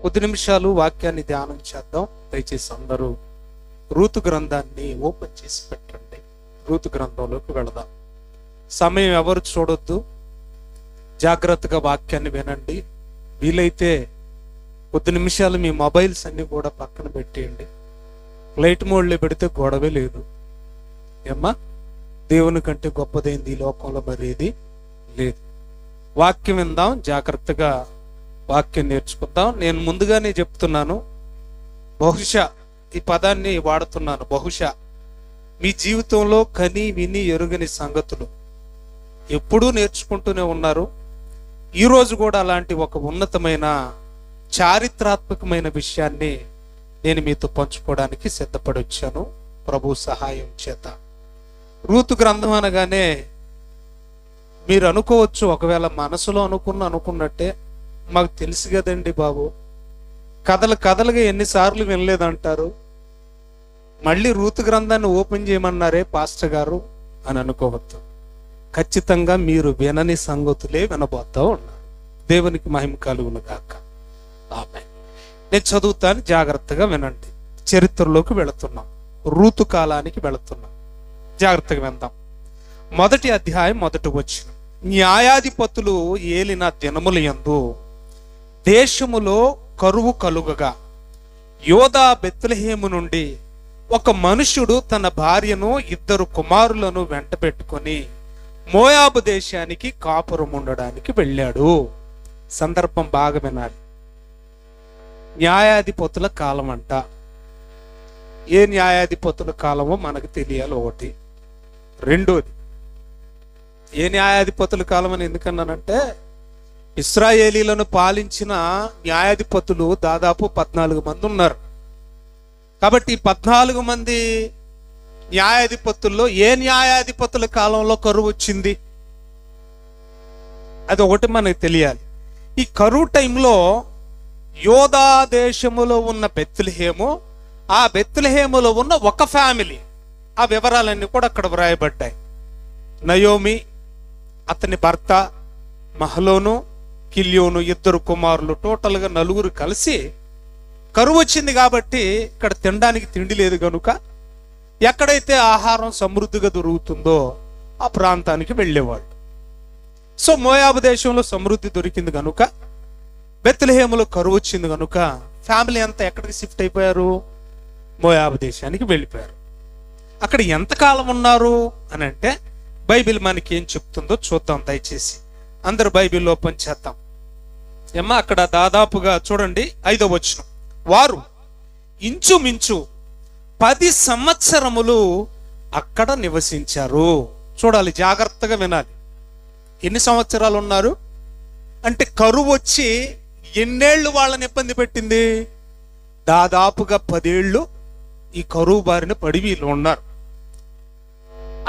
కొద్ది నిమిషాలు వాక్యాన్ని ధ్యానం చేద్దాం. దయచేసి అందరూ రూతు గ్రంథాన్ని ఓపెన్ చేసి పెట్టండి. రూతు గ్రంథంలోకి వెళదాం. సమయం ఎవరు చూడొద్దు, జాగ్రత్తగా వాక్యాన్ని వినండి. వీలైతే కొద్ది నిమిషాలు మీ మొబైల్స్ అన్ని కూడా పక్కన పెట్టేయండి. ఫ్లైట్ మోడ్లో పెడితే గొడవే లేదు. ఏమ్మా, దేవుని కంటే గొప్పదైంది ఈ లోకంలో మరేది లేదు. వాక్యం విందాం, జాగ్రత్తగా వాక్యం నేర్చుకుందాం. నేను ముందుగానే చెప్తున్నాను, బహుశా ఈ పదాన్ని వాడుతున్నాను. బహుశా మీ జీవితంలో కని విని ఎరుగని సంగతులు ఎప్పుడూ నేర్చుకుంటూనే ఉన్నారు. ఈరోజు కూడా అలాంటి ఒక ఉన్నతమైన చారిత్రాత్మకమైన విషయాన్ని నేను మీతో పంచుకోవడానికి సిద్ధపడి వచ్చాను ప్రభు సహాయం చేత. రూతు గ్రంథం అనగానే మీరు అనుకోవచ్చు, ఒకవేళ మనసులో అనుకున్నట్టే మాకు తెలుసు కదండి బాబు, కథలుగా ఎన్నిసార్లు వినలేదంటారు, మళ్ళీ రూతు గ్రంథాన్ని ఓపెన్ చేయమన్నారే పాస్టర్ గారు అని అనుకోవద్దు. ఖచ్చితంగా మీరు వినని సంగతులే వినబోతా ఉన్నారు. దేవునికి మహిమ కలుగును గాక. ఆమేన్. నేను చదువుతాను, జాగ్రత్తగా వినండి. చరిత్రలోకి వెళుతున్నాం, రూతు కాలానికి వెళుతున్నాం. జాగ్రత్తగా విందాం. 1వ అధ్యాయం 1వ వచనం. న్యాయాధిపతులు ఏలిన దినముల యందు దేశములో కరువు కలుగగా యోదా బెత్లెహేము నుండి ఒక మనుష్యుడు తన భార్యను 2 కుమారులను వెంట పెట్టుకొని మోయాబు దేశానికి కాపురం ఉండడానికి వెళ్ళాడు. సందర్భం బాగా వినాలి. న్యాయాధిపతుల కాలం అంట. ఏ న్యాయాధిపతుల కాలమో మనకు తెలియాలి. ఒకటి. రెండోది, ఏ న్యాయాధిపతుల కాలం అని ఎందుకన్నానంటే, ఇశ్రాయేలీలను పాలించిన న్యాయాధిపతులు దాదాపు 14 మంది ఉన్నారు. కాబట్టి 14 మంది న్యాయాధిపతుల్లో ఏ న్యాయాధిపతుల కాలంలో కరువు వచ్చింది అది ఒకటి మనకు తెలియాలి. ఈ కరువు టైంలో యోదా దేశములో ఉన్న బెత్లెహేము, ఆ బెత్లెహేములో ఉన్న ఒక ఫ్యామిలీ, ఆ వివరాలన్నీ కూడా అక్కడ వ్రాయబడ్డాయి. నయోమి, అతని భర్త మహలోను, కిల్యోను, 2 కుమారులు, టోటల్గా 4 కలిసి కరువు వచ్చింది కాబట్టి ఇక్కడ తినడానికి తిండి లేదు కనుక ఎక్కడైతే ఆహారం సమృద్ధిగా దొరుకుతుందో ఆ ప్రాంతానికి వెళ్ళేవాళ్ళు. సో మోయాబు దేశంలో సమృద్ధి దొరికింది కనుక, బెత్లెహేములో కరువు వచ్చింది కనుక ఫ్యామిలీ అంతా ఎక్కడికి షిఫ్ట్ అయిపోయారు? మోయాబు దేశానికి వెళ్ళిపోయారు. అక్కడ ఎంతకాలం ఉన్నారు అని అంటే బైబిల్ మనకి ఏం చెప్తుందో చూద్దాం. దయచేసి అందరు బైబిల్ ఓపెన్ చేద్దాం. ఏమ్మా, అక్కడ దాదాపుగా చూడండి 5వ వచనం. వారు ఇంచుమించు 10 సంవత్సరములు అక్కడ నివసించారు. చూడాలి, జాగ్రత్తగా వినాలి. ఎన్ని సంవత్సరాలు ఉన్నారు అంటే, కరువు వచ్చి ఎన్నేళ్లు వాళ్ళని ఇబ్బంది పెట్టింది? దాదాపుగా 10 ఏళ్ళు ఈ కరువు బారిన పడి వీళ్ళు ఉన్నారు.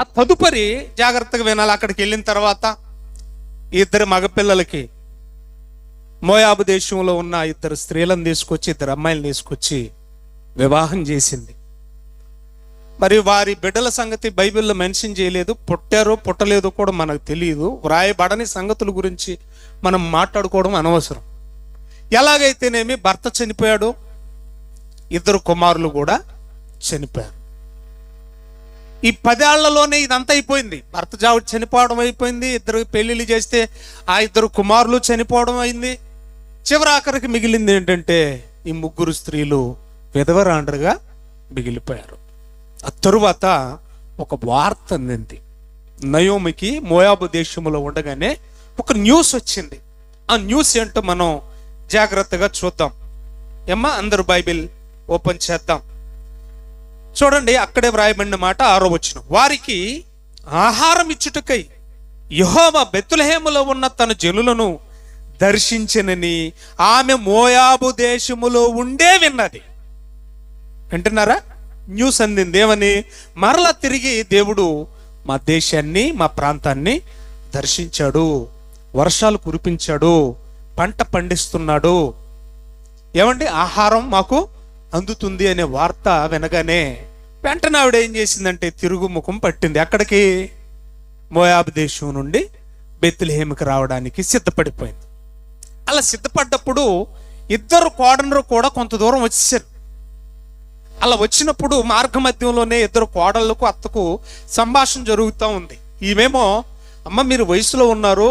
ఆ తదుపరి జాగ్రత్తగా వినాలి. అక్కడికి వెళ్ళిన తర్వాత 2 మగపిల్లలకి మోయాబు దేశంలో ఉన్న 2 స్త్రీలను తీసుకొచ్చి, 2 అమ్మాయిలను తీసుకొచ్చి వివాహం చేసింది. మరి వారి బిడ్డల సంగతి బైబిల్లో మెన్షన్ చేయలేదు. పుట్టారో పుట్టలేదో కూడా మనకు తెలియదు. వ్రాయబడని సంగతుల గురించి మనం మాట్లాడుకోవడం అనవసరం. ఎలాగైతేనేమి భర్త చనిపోయాడు, 2 కుమారులు కూడా చనిపోయారు. ఈ 10 ఏళ్లలోనే ఇదంతా అయిపోయింది. భర్త జావుడు చనిపోవడం అయిపోయింది, 2 పెళ్లిళ్ళు చేస్తే ఆ 2 కుమారులు చనిపోవడం అయింది. చివరి ఆఖరికి మిగిలింది ఏంటంటే, ఈ 3 స్త్రీలు విధవరాండ్రుగా మిగిలిపోయారు. ఆ తరువాత ఒక వార్త అందింది. నయోమికి మోయాబు దేశంలో ఉండగానే ఒక న్యూస్ వచ్చింది. ఆ న్యూస్ ఏంటో మనం జాగ్రత్తగా చూద్దాం. ఏమ్మా, అందరూ బైబిల్ ఓపెన్ చేద్దాం. చూడండి, అక్కడే వ్రాయబడిన మాట 6వ వచనం. వారికి ఆహారం ఇచ్చుటకై యెహోవా బెత్లెహేములో ఉన్న తన జనులను దర్శించనని ఆమె మోయాబు దేశములో ఉండే విన్నది. వింటున్నారా? న్యూస్ అందింది. ఏమని? మరలా తిరిగి దేవుడు మా దేశాన్ని, మా ప్రాంతాన్ని దర్శించాడు, వర్షాలు కురిపించాడు, పంట పండిస్తున్నాడు, ఏమండి ఆహారం మాకు అందుతుంది అనే వార్త వినగానే వెంటనే ఆవిడ ఏం చేసిందంటే తిరుగుముఖం పట్టింది. అక్కడికి మోయాబు దేశం నుండి బెత్లెహేముకి రావడానికి సిద్ధపడిపోయింది. అలా సిద్ధపడ్డప్పుడు ఇద్దరు కోడలు కూడా కొంత దూరం వచ్చేసారు. అలా వచ్చినప్పుడు మార్గ మధ్యంలోనే ఇద్దరు కోడళ్ళకు అత్తకు సంభాషణ జరుగుతూ ఉంది. ఈమెమో, అమ్మ మీరు వయసులో ఉన్నారు,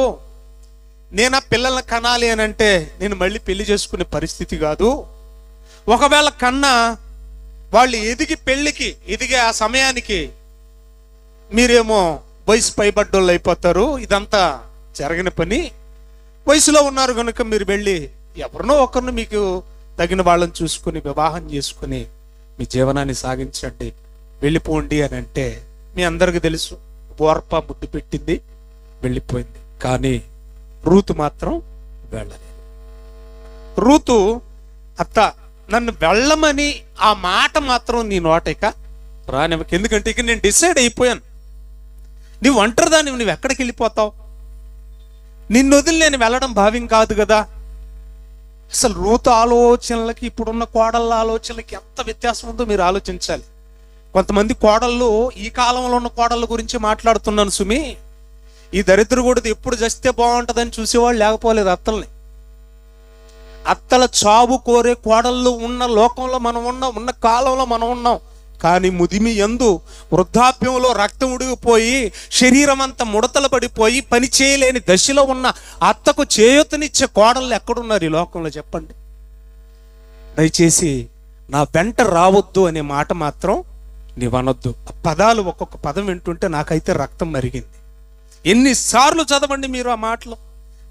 నేను ఆ పిల్లల్ని కనాలి అని అంటే నేను మళ్ళీ పెళ్లి చేసుకునే పరిస్థితి కాదు. ఒకవేళ కన్నా వాళ్ళు పెళ్ళికి ఎదిగే ఆ సమయానికి మీరేమో వయసు పైబడ్డోళ్ళు అయిపోతారు. ఇదంతా జరగని పని. వయసులో ఉన్నారు కనుక మీరు వెళ్ళి ఎవరినో ఒకరిని మీకు తగిన వాళ్ళని చూసుకుని వివాహం చేసుకుని మీ జీవనాన్ని సాగించండి, వెళ్ళిపోండి అని అంటే మీ అందరికి తెలుసు, ఓర్ప ముద్దు పెట్టింది, వెళ్ళిపోయింది. కానీ రూతు మాత్రం వెళ్ళలేదు. రూతు, అత్త నన్ను వెళ్ళమని ఆ మాట మాత్రం నీ నోటక రానివ్వక. ఎందుకంటే ఇక నేను డిసైడ్ అయిపోయాను, నువ్వు ఒంటరిదాన్ని, నువ్వు ఎక్కడికి వెళ్ళిపోతావు, నిన్ను వదిలి నేను వెళ్ళడం భావ్యం కాదు కదా. అసలు రూతు ఆలోచనలకి ఇప్పుడున్న కోడళ్ళ ఆలోచనలకి ఎంత వ్యత్యాసం ఉందో మీరు ఆలోచించాలి. కొంతమంది కోడళ్ళు, ఈ కాలంలో ఉన్న కోడళ్ళ గురించి మాట్లాడుతున్నాను సుమి, ఈ దరిద్రగూడది ఎప్పుడు చస్తే బాగుంటుందని చూసేవాళ్ళు లేకపోలేదు అత్తల్ని. అత్తల చావు కోరే కోడళ్ళు ఉన్న లోకంలో మనం ఉన్నాం, ఉన్న కాలంలో మనం ఉన్నాం. కానీ ముదిమి యందు వృద్ధాప్యంలో రక్తం ఉడిగిపోయి శరీరం అంతా ముడతలు పడిపోయి పని చేయలేని దశలో ఉన్న అత్తకు చేయూతనిచ్చే కోడళ్ళు ఎక్కడున్నారు ఈ లోకంలో చెప్పండి. దయచేసి నా వెంట రావద్దు అనే మాట మాత్రం నీవనొద్దు. ఆ పదాలు ఒక్కొక్క పదం వింటుంటే నాకైతే రక్తం మరిగింది. ఎన్నిసార్లు చదవండి మీరు ఆ మాటలు.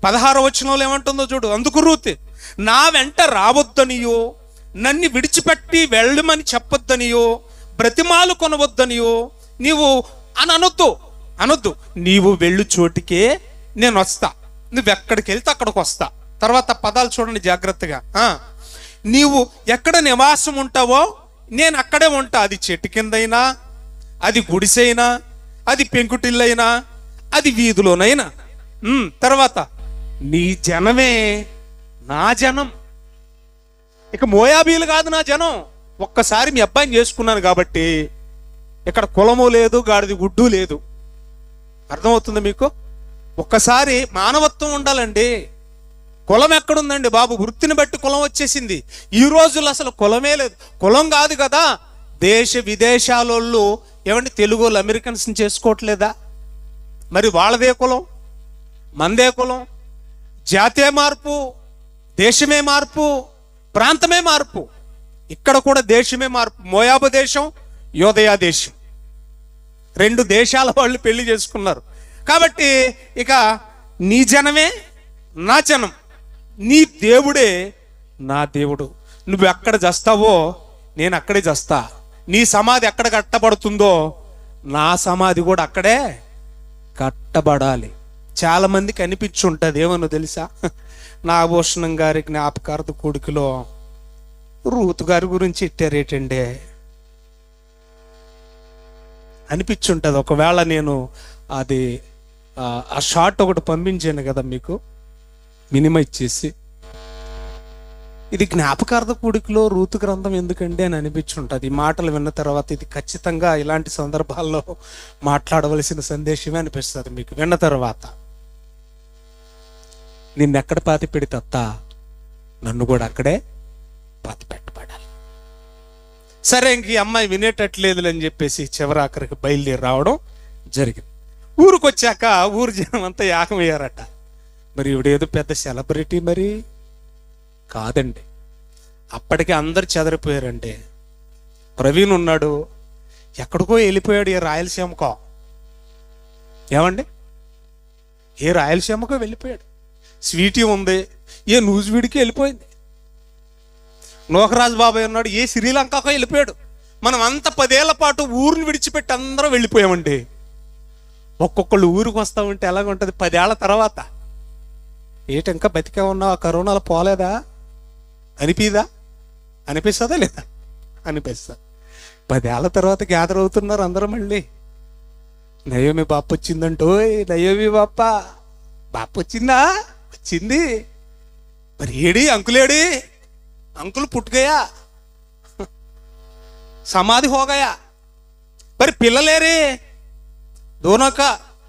16వ వచనంలో ఏమంటుందో చూడు. అందుకు రూతు, నా వెంట రావద్దనియో, నన్ను విడిచిపెట్టి వెళ్ళమని చెప్పొద్దనియో, బ్రతిమాలు కొనవద్దనియో నీవు అని అనొద్దు. నీవు వెళ్ళు చోటికే నేను వస్తా, నువ్వెక్కడికి వెళ్తే అక్కడికి వస్తా. తర్వాత పదాలు చూడండి జాగ్రత్తగా. నీవు ఎక్కడ నివాసం ఉంటావో నేను అక్కడే ఉంటా. అది చెట్టు కిందైనా, అది గుడిసైనా, అది పెంకుటిల్లైనా, అది వీధిలోనైనా. తర్వాత నీ జనమే నా జనం. ఇక మోయాబీలు కాదు నా జనం. ఒక్కసారి మీ అబ్బాయిని చేసుకున్నాను కాబట్టి ఇక్కడ కులము లేదు, గాడిది గుడ్డు లేదు. అర్థమవుతుంది మీకు? ఒక్కసారి మానవత్వం ఉండాలండి. కులం ఎక్కడుందండి బాబు? వృత్తిని బట్టి కులం వచ్చేసింది. ఈ రోజుల్లో అసలు కులమే లేదు. కులం కాదు కదా, దేశ విదేశాలలో ఏమండి తెలుగు వాళ్ళు అమెరికన్స్ని చేసుకోవట్లేదా? మరి వాళ్ళదే కులం, మందే కులం. జాతే మార్పు, దేశమే మార్పు, ప్రాంతమే మార్పు. ఇక్కడ కూడా దేశమే మార్పు. మోయాబు దేశం, యోదయ దేశం, 2 దేశాల వాళ్ళు పెళ్లి చేసుకున్నారు. కాబట్టి ఇక నీ జనమే నా జనం, నీ దేవుడే నా దేవుడు. నువ్వు ఎక్కడ చస్తావో నేను అక్కడే చస్తా. నీ సమాధి ఎక్కడ కట్టబడుతుందో నా సమాధి కూడా అక్కడే కట్టబడాలి. చాలా మందికి అనిపించుంటుంది, ఏమన్నా తెలుసా, నాగభూషణం గారి జ్ఞాపకార్థ కూడికలో రూతు గారి గురించి ఇట్టారేటండి అనిపించుంటుంది. ఒకవేళ నేను అది ఆ షార్ట్ ఒకటి పంపించాను కదా మీకు, మినిమైజ్ చేసి, ఇది జ్ఞాపకార్థ కూడికలో రూతు గ్రంథం ఎందుకండి అని అనిపించుంటుంది. ఈ మాటలు విన్న తర్వాత ఇది ఖచ్చితంగా ఇలాంటి సందర్భాల్లో మాట్లాడవలసిన సందేశమే అనిపిస్తుంది మీకు విన్న తర్వాత. నిన్నెక్కడ పాతి పెడితే నన్ను కూడా అక్కడే పాతి పెట్టబడాలి. సరే, ఇంక ఈ అమ్మాయి వినేటట్లేదు అని చెప్పేసి చివరాఖరికి బయలుదేరి రావడం జరిగింది. ఊరికి వచ్చాక ఊరు జనం అంతా ఏకమయ్యారట. మరి ఇవిడేదో పెద్ద సెలబ్రిటీ మరి కాదండి. అప్పటికే అందరు చెదరిపోయారండి. ప్రవీణ్ ఉన్నాడు, ఎక్కడికో వెళ్ళిపోయాడు, ఏ రాయలసీమకో. ఏమండి, ఏ రాయలసీమకో వెళ్ళిపోయాడు. స్వీటీ ఉంది, ఏ నూజివీడికి వెళ్ళిపోయింది. నోకరాజు బాబాయ్ ఉన్నాడు, ఏ శ్రీలంకకో వెళ్ళిపోయాడు. మనం అంత 10 ఏళ్ల పాటు ఊరిని విడిచిపెట్టి అందరం వెళ్ళిపోయామండి. ఒక్కొక్కళ్ళు ఊరికి వస్తా ఉంటే ఎలాగుంటుంది 10 ఏళ్ల తర్వాత? ఏటి ఇంకా బతికే ఉన్నావు, ఆ కరోనాలో పోలేదా అనిపిస్తుందా లేదా? అనిపిస్తుంది. 10 ఏళ్ల తర్వాత గ్యాదర్ అవుతున్నారు అందరూ మళ్ళీ. నయోమి బాప వచ్చిందంటో, నయోమి బాప వచ్చిందా? వచ్చింది. మరి ఏడి అంకులేడి? అంకుల్ పుట్టుకయా, సమాధి హోగయా. మరి పిల్లలేరే? దోనక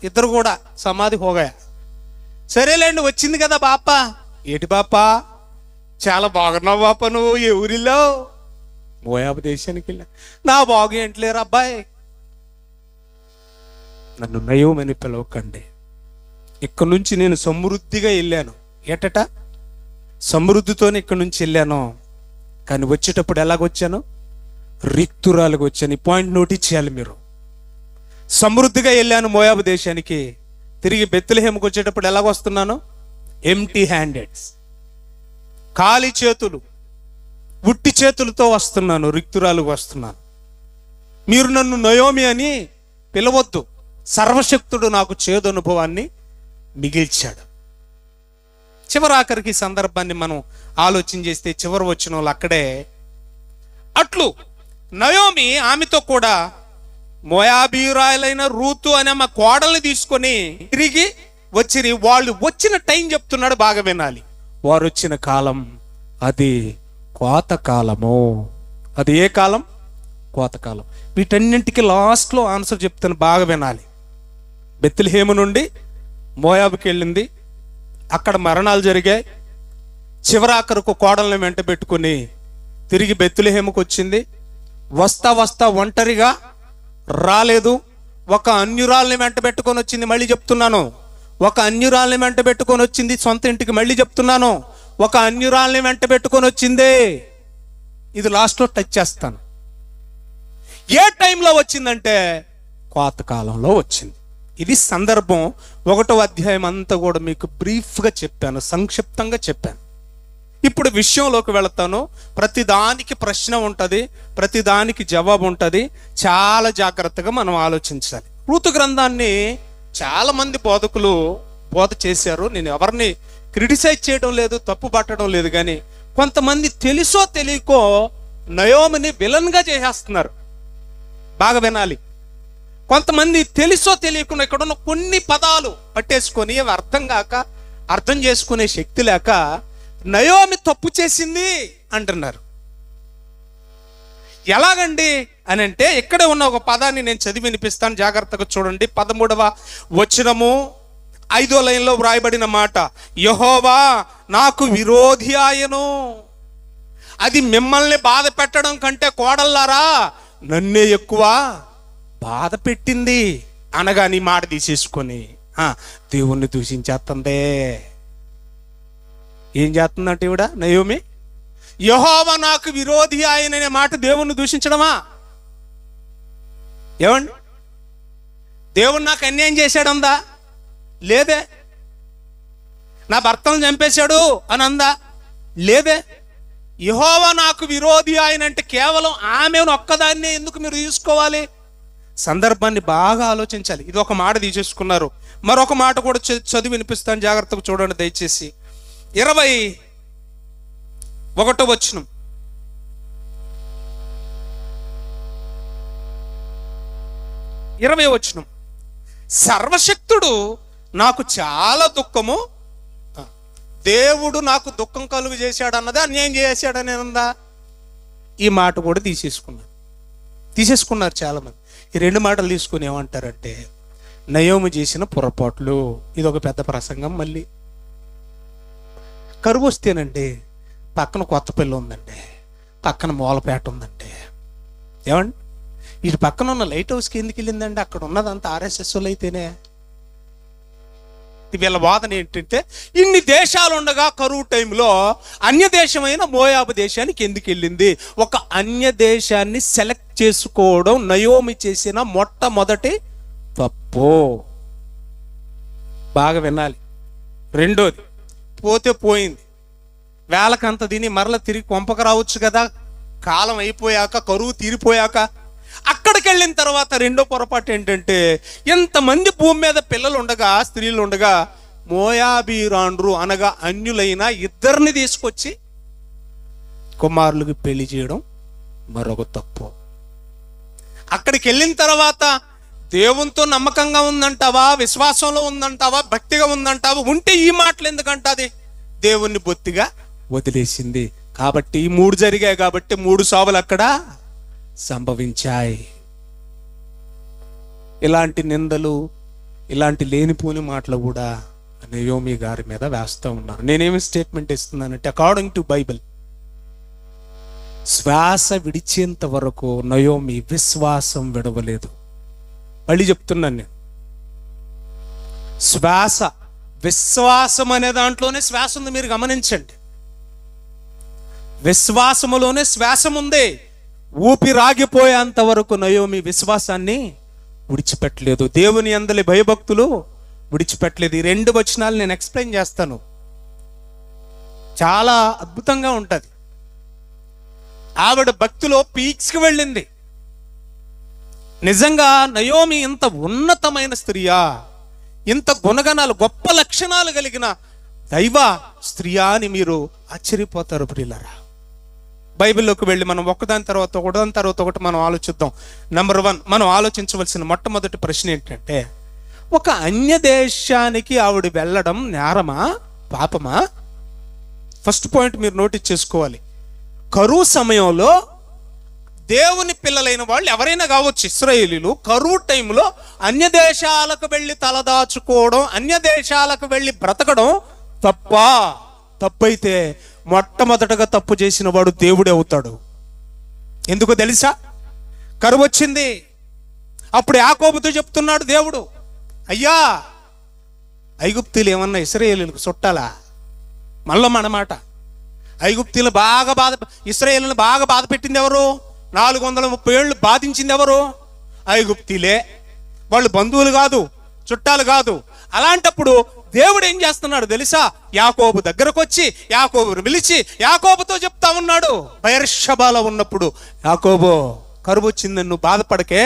ఇద్దరు కూడా సమాధి హోగయా. సరేలేండి, వచ్చింది కదా బాప. ఏటి బాప? చాలా బాగున్నావు బాప, నువ్వు ఏ ఊరిలో? మోయాబు దేశానికి వెళ్ళా. నా బాగు ఏంట్లేరు అబ్బాయి, నన్ను నయోమని పిలవకండి, ఇక్కడ నుంచి నేను సమృద్ధిగా వెళ్ళాను. ఏటట సమృద్ధితోనే ఇక్కడ నుంచి వెళ్ళాను, కానీ వచ్చేటప్పుడు ఎలాగొచ్చాను? రిక్తురాలుగా వచ్చాను. ఈ పాయింట్ నోటీస్ చేయాలి మీరు. సమృద్ధిగా వెళ్ళాను మోయాబు దేశానికి, తిరిగి బెత్లెహేముకు వచ్చేటప్పుడు ఎలాగొస్తున్నాను? ఎంటీ హ్యాండెడ్స్, ఖాళీ చేతులు, ఉట్టి చేతులతో వస్తున్నాను, రిక్తురాలుగా వస్తున్నాను. మీరు నన్ను నయోమి అని పిలవద్దు, సర్వశక్తుడు నాకు చేదు అనుభవాన్ని మిగిల్చాడు. చివరాఖరికి సందర్భాన్ని మనం ఆలోచన చేస్తే చివరి వచ్చిన వాళ్ళు అక్కడే. అట్లు నయోమి ఆమెతో కూడా మోయాబీయురాలైన రూతు అనే మా కోడల్ని తీసుకొని తిరిగి వచ్చిరి. వాళ్ళు వచ్చిన టైం చెప్తున్నాడు, బాగా వినాలి. వారు వచ్చిన కాలం అది కోతకాలము. అది ఏ కాలం? కోతకాలం. వీటన్నింటికి లాస్ట్లో ఆన్సర్ చెప్తాను, బాగా వినాలి. బెత్లెహేము నుండి మోయాబుకి వెళ్ళింది, అక్కడ మరణాలు జరిగాయి. చివరాఖరుకు కోడల్ని వెంట పెట్టుకుని తిరిగి బెత్లెహేముకు వచ్చింది. వస్తా వస్తా ఒంటరిగా రాలేదు, ఒక అన్యురాల్ని వెంట పెట్టుకొని వచ్చింది. మళ్ళీ చెప్తున్నాను, ఒక అన్యురాల్ని వెంట పెట్టుకొని వచ్చింది. సొంత ఇంటికి మళ్ళీ చెప్తున్నాను, ఒక అన్యురాల్ని వెంట పెట్టుకొని వచ్చింది. ఇది లాస్ట్లో టచ్ చేస్తాను. ఏ టైంలో వచ్చిందంటే కోతకాలంలో వచ్చింది. ఇది సందర్భం. 1వ అధ్యాయం అంతా కూడా మీకు బ్రీఫ్గా చెప్పాను, సంక్షిప్తంగా చెప్పాను. ఇప్పుడు విషయంలోకి వెళతాను. ప్రతిదానికి ప్రశ్న ఉంటుంది, ప్రతిదానికి జవాబు ఉంటుంది. చాలా జాగ్రత్తగా మనం ఆలోచించాలి. రూతు గ్రంథాన్ని చాలా మంది బోధకులు బోధ చేశారు. నేను ఎవరిని క్రిటిసైజ్ చేయడం లేదు, తప్పు పట్టడం లేదు, కానీ కొంతమంది తెలుసో తెలియకో నయోమిని విలన్గా చేసేస్తున్నారు. బాగా వినాలి. కొంతమంది తెలుసో తెలియకుండా ఇక్కడ ఉన్న కొన్ని పదాలు పట్టేసుకొని అవి అర్థం కాక, అర్థం చేసుకునే శక్తి లేక నయోమి తప్పు చేసింది అంటున్నారు. ఎలాగండి అని అంటే, ఇక్కడే ఉన్న ఒక పదాన్ని నేను చదివి వినిపిస్తాను, జాగ్రత్తగా చూడండి. 13వ వచనము 5వ లైన్లో వ్రాయబడిన మాట, యెహోవా నాకు విరోధి ఆయను. అది మిమ్మల్ని బాధ పెట్టడం కంటే కోడల్లారా నన్నే ఎక్కువ బాధ పెట్టింది అనగా నీ మాట తీసేసుకొని దేవుణ్ణి దూషించేస్తుందే. ఏం చేస్తుందంటే ఇవిడ నయోమి, యెహోవా నాకు విరోధి ఆయననే మాట దేవుణ్ణి దూషించడమా? ఏమండి, దేవుడు నాకు అన్యాయం చేశాడందా? లేదే. నా భర్తను చంపేశాడు అని అందా? లేదే. యెహోవా నాకు విరోధి ఆయన అంటే కేవలం ఆమెను ఒక్కదాన్నే ఎందుకు మీరు తీసుకోవాలి? సందర్భాన్ని బాగా ఆలోచించాలి. ఇది ఒక మాట తీసేసుకున్నారు. మరొక మాట కూడా చదివి వినిపిస్తాను, జాగ్రత్తగా చూడండి దయచేసి. 21వ వచనం, 20వ వచనం, సర్వశక్తుడు నాకు చాలా దుఃఖము, దేవుడు నాకు దుఃఖం కలుగు చేశాడు అన్నది అన్యాయం చేశాడని ఉందా? ఈ మాట కూడా తీసేసుకున్నారు చాలామంది. ఈ 2 మాటలు తీసుకుని ఏమంటారంటే నయోమి చేసిన పొరపాట్లు. ఇది ఒక పెద్ద ప్రసంగం. మళ్ళీ కరువు వస్తేనండి, పక్కన కొత్తపల్లి ఉందండి, పక్కన మూలపేట ఉందండి. ఏమండి, ఇటు పక్కన ఉన్న లైట్ హౌస్కి ఎందుకు వెళ్ళిందండి? అక్కడ ఉన్నదంతా ఆర్ఎస్ఎస్లు అయితేనే. వీళ్ళ వాదన ఏంటంటే, ఇన్ని దేశాలు ఉండగా కరువు టైంలో అన్య దేశమైన మోయాబు దేశానికి ఎందుకు వెళ్ళింది? ఒక అన్య దేశాన్ని సెలెక్ట్ చేసుకోవడం నయోమి చేసిన మొట్టమొదటి తప్పు. బాగా వినాలి. రెండోది, పోతే పోయింది, వేలకంత తిని మరల తిరిగి కొంపక రావచ్చు కదా, కాలం అయిపోయాక, కరువు తీరిపోయాక. అక్కడికి వెళ్ళిన తర్వాత రెండో పొరపాటు ఏంటంటే, ఎంతమంది భూమి మీద పిల్లలు ఉండగా, స్త్రీలు ఉండగా, మోయాబీరాండ్రు అనగా అన్యులైన 2 తీసుకొచ్చి కుమారులకు పెళ్లి చేయడం మరొక తప్పు. అక్కడికి వెళ్ళిన తర్వాత దేవునితో నమ్మకంగా ఉందంటావా, విశ్వాసంలో ఉందంటావా, భక్తిగా ఉందంటావా? ఉంటే ఈ మాటలు ఎందుకంటది? దేవుణ్ణి బొత్తిగా వదిలేసింది. కాబట్టి 3 జరిగాయి కాబట్టి 3 సావులు అక్కడ సంభవించాయి. ఇలాంటి నిందలు, ఇలాంటి లేనిపోని మాటలు కూడా నయోమి గారి మీద వేస్తూ ఉన్నారు. నేనేమి స్టేట్మెంట్ ఇస్తున్నానంటే, అకార్డింగ్ టు బైబిల్, శ్వాస విడిచేంత వరకు నయోమి విశ్వాసం విడవలేదు. మళ్ళీ చెప్తున్నాను నేను, విశ్వాసం అనే దాంట్లోనే శ్వాస ఉంది. మీరు గమనించండి, విశ్వాసములోనే శ్వాసం ఉంది. ఊపిరాగిపోయేంత వరకు నయోమి విశ్వాసాన్ని విడిచిపెట్టలేదు. దేవుని యందలి భయభక్తులు విడిచిపెట్టలేదు. ఈ 2 వచనాలు నేను ఎక్స్ప్లెయిన్ చేస్తాను, చాలా అద్భుతంగా ఉంటుంది. ఆవిడ భక్తిలో పీక్స్కి వెళ్ళింది. నిజంగా నయోమి ఇంత ఉన్నతమైన స్త్రీయా, ఇంత గుణగణాలు, గొప్ప లక్షణాలు కలిగిన దైవ స్త్రీయా అని మీరు ఆశ్చర్యపోతారు ప్రియులారా. బైబిల్లోకి వెళ్ళి మనం ఒకదాని తర్వాత ఒకటి మనం ఆలోచిద్దాం. నెంబర్ 1, మనం ఆలోచించవలసిన మొట్టమొదటి ప్రశ్న ఏంటంటే, ఒక అన్య దేశానికి ఆవిడ వెళ్ళడం నేరమా, పాపమా? ఫస్ట్ పాయింట్ మీరు నోటీస్ చేసుకోవాలి. కరువు సమయంలో దేవుని పిల్లలైన వాళ్ళు ఎవరైనా కావచ్చు, ఇశ్రాయేలీలు కరువు టైంలో అన్య దేశాలకు వెళ్ళి తలదాచుకోవడం, అన్య దేశాలకు వెళ్ళి బ్రతకడం తప్పైతే మొట్టమొదటగా తప్పు చేసిన వాడు దేవుడే అవుతాడు. ఎందుకో తెలుసా? కరువు వచ్చింది. అప్పుడు యాకోబుతో చెప్తున్నాడు దేవుడు, అయ్యా ఐగుప్తీలు ఏమన్నా ఇశ్రాయేలీలకు చుట్టాలా? మళ్ళీ మనమాట, ఐగుప్తీలు ఇశ్రాయేలును బాగా బాధ పెట్టింది ఎవరు? 430 ఏళ్ళు బాధించింది ఎవరు? ఐగుప్తీలే. వాళ్ళు బంధువులు కాదు, చుట్టాలు కాదు. అలాంటప్పుడు దేవుడు ఏం చేస్తున్నాడు తెలుసా? యాకోబు దగ్గరకు వచ్చి యాకోబును పిలిచి యాకోబుతో చెప్తా ఉన్నాడు. బెయేర్షెబాలో ఉన్నప్పుడు, యాకోబు కరువు వచ్చిందని నువ్వు బాధపడకే,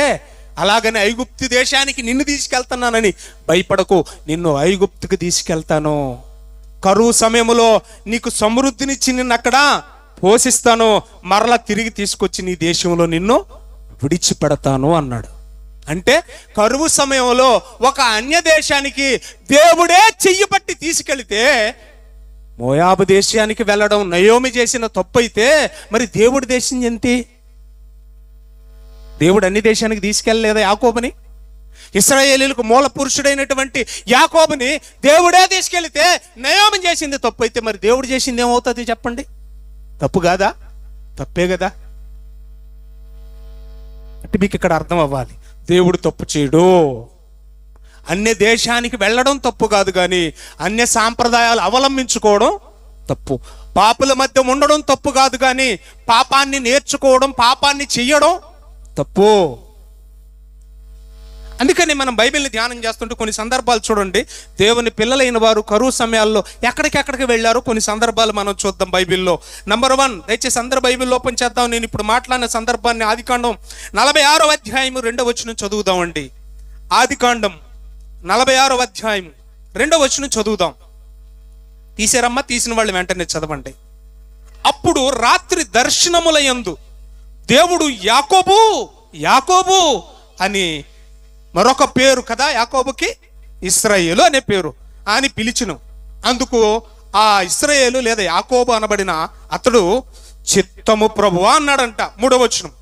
అలాగని ఐగుప్తు దేశానికి నిన్ను తీసుకెళ్తున్నానని భయపడకు, నిన్ను ఐగుప్తుకి తీసుకెళ్తాను. కరువు సమయంలో నీకు సమృద్ధినిచ్చి నిన్ను అక్కడ పోషిస్తాను, మరలా తిరిగి తీసుకొచ్చి నీ దేశంలో నిన్ను విడిచిపెడతాను అన్నాడు. అంటే కరువు సమయంలో ఒక అన్య దేశానికి దేవుడే చెయ్యి పట్టి తీసుకెళ్తే, మోయాబు దేశానికి వెళ్ళడం నయోమి చేసిన తప్పు అయితే, మరి దేవుడి దేశం ఏంటి? దేవుడు అన్ని దేశానికి తీసుకెళ్ళలేదా యాకోబుని? ఇశ్రాయేలీలకు మూల పురుషుడైనటువంటి యాకోబుని దేవుడే తీసుకెళ్తే నయోమి చేసింది తప్పు అయితే, మరి దేవుడు చేసింది ఏమవుతుంది చెప్పండి? తప్పు కాదా? తప్పే కదా. అంటే మీకు ఇక్కడ అర్థం అవ్వాలి, దేవుడు తప్పు చేయడు. అన్య దేశానికి వెళ్ళడం తప్పు కాదు, కానీ అన్య సాంప్రదాయాలు అవలంబించుకోవడం తప్పు. పాపుల మధ్య ఉండడం తప్పు కాదు, కానీ పాపాన్ని నేర్చుకోవడం, పాపాన్ని చెయ్యడం తప్పు. అందుకని మనం బైబిల్ని ధ్యానం చేస్తుంటే కొన్ని సందర్భాలు చూడండి, దేవుని పిల్లలైన వారు కరువు సమయాల్లో ఎక్కడికెక్కడికి వెళ్ళారో కొన్ని సందర్భాలు మనం చూద్దాం బైబిల్లో. నంబర్ 1, దయచేసి అందరు బైబిల్ ఓపెన్ చేద్దాం. నేను ఇప్పుడు మాట్లాడిన సందర్భాన్ని ఆదికాండం 46వ అధ్యాయం 2వ వచనం చదువుదామండి. ఆదికాండం 46వ అధ్యాయం 2వ వచనం చదువుదాం. తీసారమ్మా? తీసిన వాళ్ళు వెంటనే చదవండి. అప్పుడు రాత్రి దర్శనముల యందు దేవుడు యాకోబు యాకోబు అని, మరొక పేరు కదా యాకోబుకి, ఇశ్రాయేలు అనే పేరు అని పిలిచును. అందుకు ఆ ఇశ్రాయేలు లేదా యాకోబు అనబడిన అతడు, చిత్తము ప్రభువా అన్నాడంట. 3వ వచనం,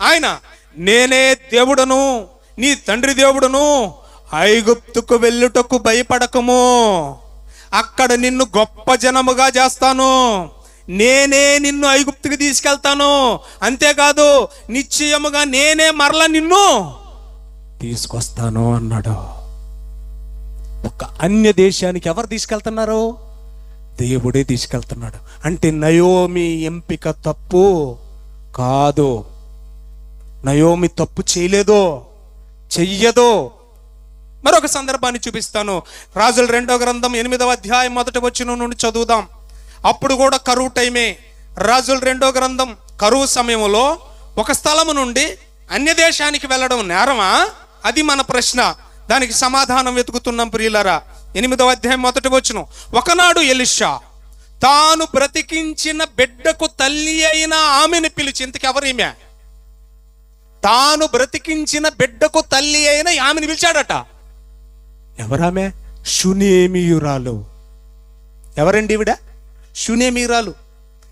ఆయన నేనే దేవుడను, నీ తండ్రి దేవుడను, ఐగుప్తుకు వెళ్ళుటకు భయపడకము, అక్కడ నిన్ను గొప్ప జనముగా చేస్తాను, నేనే నిన్ను ఐగుప్తుకి తీసుకెళ్తాను, అంతేకాదు నిశ్చయముగా నేనే మరలా నిన్ను తీసుకొస్తాను అన్నాడు. ఒక అన్య దేశానికి ఎవరు తీసుకెళ్తున్నారు? దేవుడే తీసుకెళ్తున్నాడు. అంటే నయోమి ఎంపిక తప్పు కాదు. నయోమి తప్పు చేయలేదు, చెయ్యదు. మరొక సందర్భాన్ని చూపిస్తాను. రాజుల 2వ గ్రంథం 8వ అధ్యాయం 1వ వచనం నుండి చదువుదాం. అప్పుడు కూడా కరువు టైమే. రాజుల 2వ గ్రంథం, కరువు సమయంలో ఒక స్థలము నుండి అన్య దేశానికి వెళ్ళడం నేరమా? అది మన ప్రశ్న. దానికి సమాధానం వెతుకుతున్నాం ప్రియులారా. 8వ అధ్యాయం 1వ వచనం, ఒకనాడు ఎలీషా తాను బ్రతికించిన బిడ్డకు తల్లి అయిన ఆమెను పిలిచి, ఇంతకు ఎవరీమె? తాను బ్రతికించిన బిడ్డకు తల్లి అయిన ఆమెను పిలిచాడట. ఎవరామె? షూనేమీయురాలు. ఎవరండి ఈవిడ? షూనేమీయురాలు.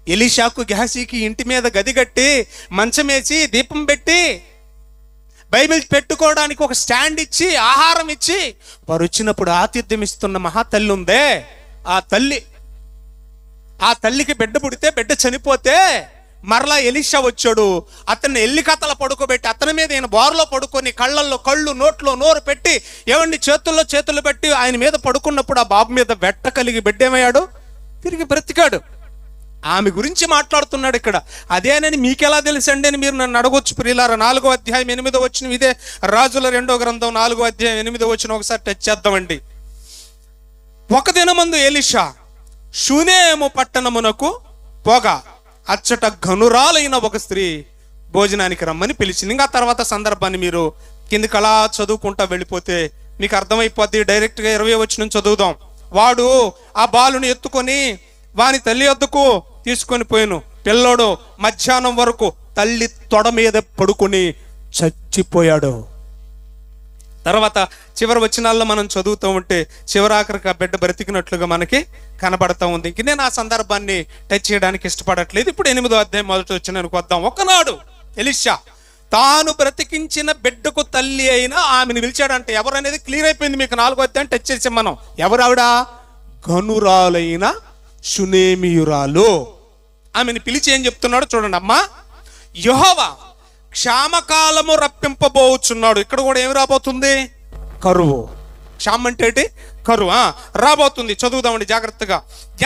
ఎలీషాకు గెహజీకి ఇంటి మీద గది కట్టి మంచమేసి దీపం పెట్టి బైబిల్ పెట్టుకోవడానికి ఒక స్టాండ్ ఇచ్చి ఆహారం ఇచ్చి వారు వచ్చినప్పుడు ఆతిథ్యం ఇస్తున్న మహాతల్లి ఉందే, ఆ తల్లికి బిడ్డ పుడితే బిడ్డ చనిపోతే మరలా ఎలీషా వచ్చాడు. అతన్ని ఎల్లి కథల పడుకోబెట్టి అతని మీద ఈయన బోర్లో పడుకొని కళ్ళల్లో కళ్ళు నోట్లో నోరు పెట్టి ఏమండి చేతుల్లో చేతులు పెట్టి ఆయన మీద పడుకున్నప్పుడు ఆ బాబు మీద వెట్ట కలిగి బిడ్డ ఏమయ్యాడు? తిరిగి బ్రతికాడు. ఆమె గురించి మాట్లాడుతున్నాడు ఇక్కడ. అదేనని మీకెలా తెలుసండి అని మీరు నన్ను అడగొచ్చు ప్రియులారా. 4వ అధ్యాయం 8వ వచనం ఇదే రాజుల 2వ గ్రంథం 4వ అధ్యాయం 8వ వచనం ఒకసారి టచ్ చేద్దామండి. ఒక దినమందు ఎలీషా షూనేము పట్టణమునకు పోగా అచ్చట ఘనురాలైన ఒక స్త్రీ భోజనానికి రమ్మని పిలిచింది. ఇంకా తర్వాత సందర్భాన్ని మీరు కిందికి అలా చదువుకుంటా వెళ్ళిపోతే మీకు అర్థమైపోద్ది. డైరెక్ట్గా 20వ వచనం చదువుదాం. వాడు ఆ బాలుని ఎత్తుకొని వాని తల్లి వద్దకు తీసుకొని పోయాను. పిల్లోడు మధ్యాహ్నం వరకు తల్లి తొడ మీద పడుకొని చచ్చిపోయాడు. తర్వాత చివరి వచనాల్లో మనం చదువుతూ ఉంటే చివరాఖరికి ఆ బిడ్డ బ్రతికినట్లుగా మనకి కనబడతా ఉంది. ఇంక నేను ఆ సందర్భాన్ని టచ్ చేయడానికి ఇష్టపడట్లేదు. ఇప్పుడు 8వ అధ్యాయం మొదటి వచనానికి వద్దాం. ఒకనాడు ఎలీషా తాను బ్రతికించిన బిడ్డకు తల్లి అయిన ఆమెను పిలిచాడంటే ఎవరు అనేది క్లియర్ అయిపోయింది మీకు. 4వ అధ్యాయం టచ్ చేసాం మనం. ఎవరు ఆవిడ? ఘనురాలైన షూనేమీయురాలు. ఆమెను పిలిచి ఏం చెప్తున్నాడు చూడండి. అమ్మా, యెహోవా క్షామకాలము రప్పింపబోచున్నాడు. ఇక్కడ కూడా ఏమి రాబోతుంది? కరువు. క్షామం అంటే ఏంటి? కరువు రాబోతుంది. చదువుదామండి జాగ్రత్తగా.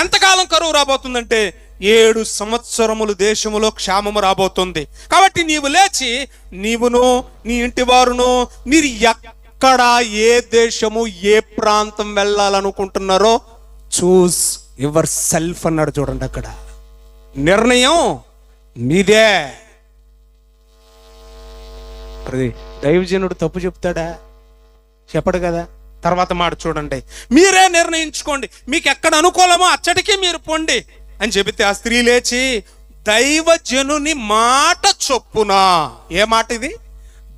ఎంతకాలం కరువు రాబోతుందంటే 7 సంవత్సరములు దేశములో క్షామము రాబోతుంది. కాబట్టి నీవు లేచి నీవును నీ ఇంటి వారును మీరు ఎక్కడ ఏ దేశము ఏ ప్రాంతం వెళ్ళాలనుకుంటున్నారో చూస్ యువర్ సెల్ఫ్ అన్నాడు చూడండి. అక్కడ నిర్ణయం మీదే. దైవజనుడు తప్పు చెప్తాడా? చెప్పడు కదా. తర్వాత మాట చూడండి. మీరే నిర్ణయించుకోండి, మీకు ఎక్కడ అనుకూలమో అచ్చటికి మీరు పొండి అని చెబితే ఆ స్త్రీ లేచి దైవజనుని మాట చొప్పున. ఏ మాట ఇది?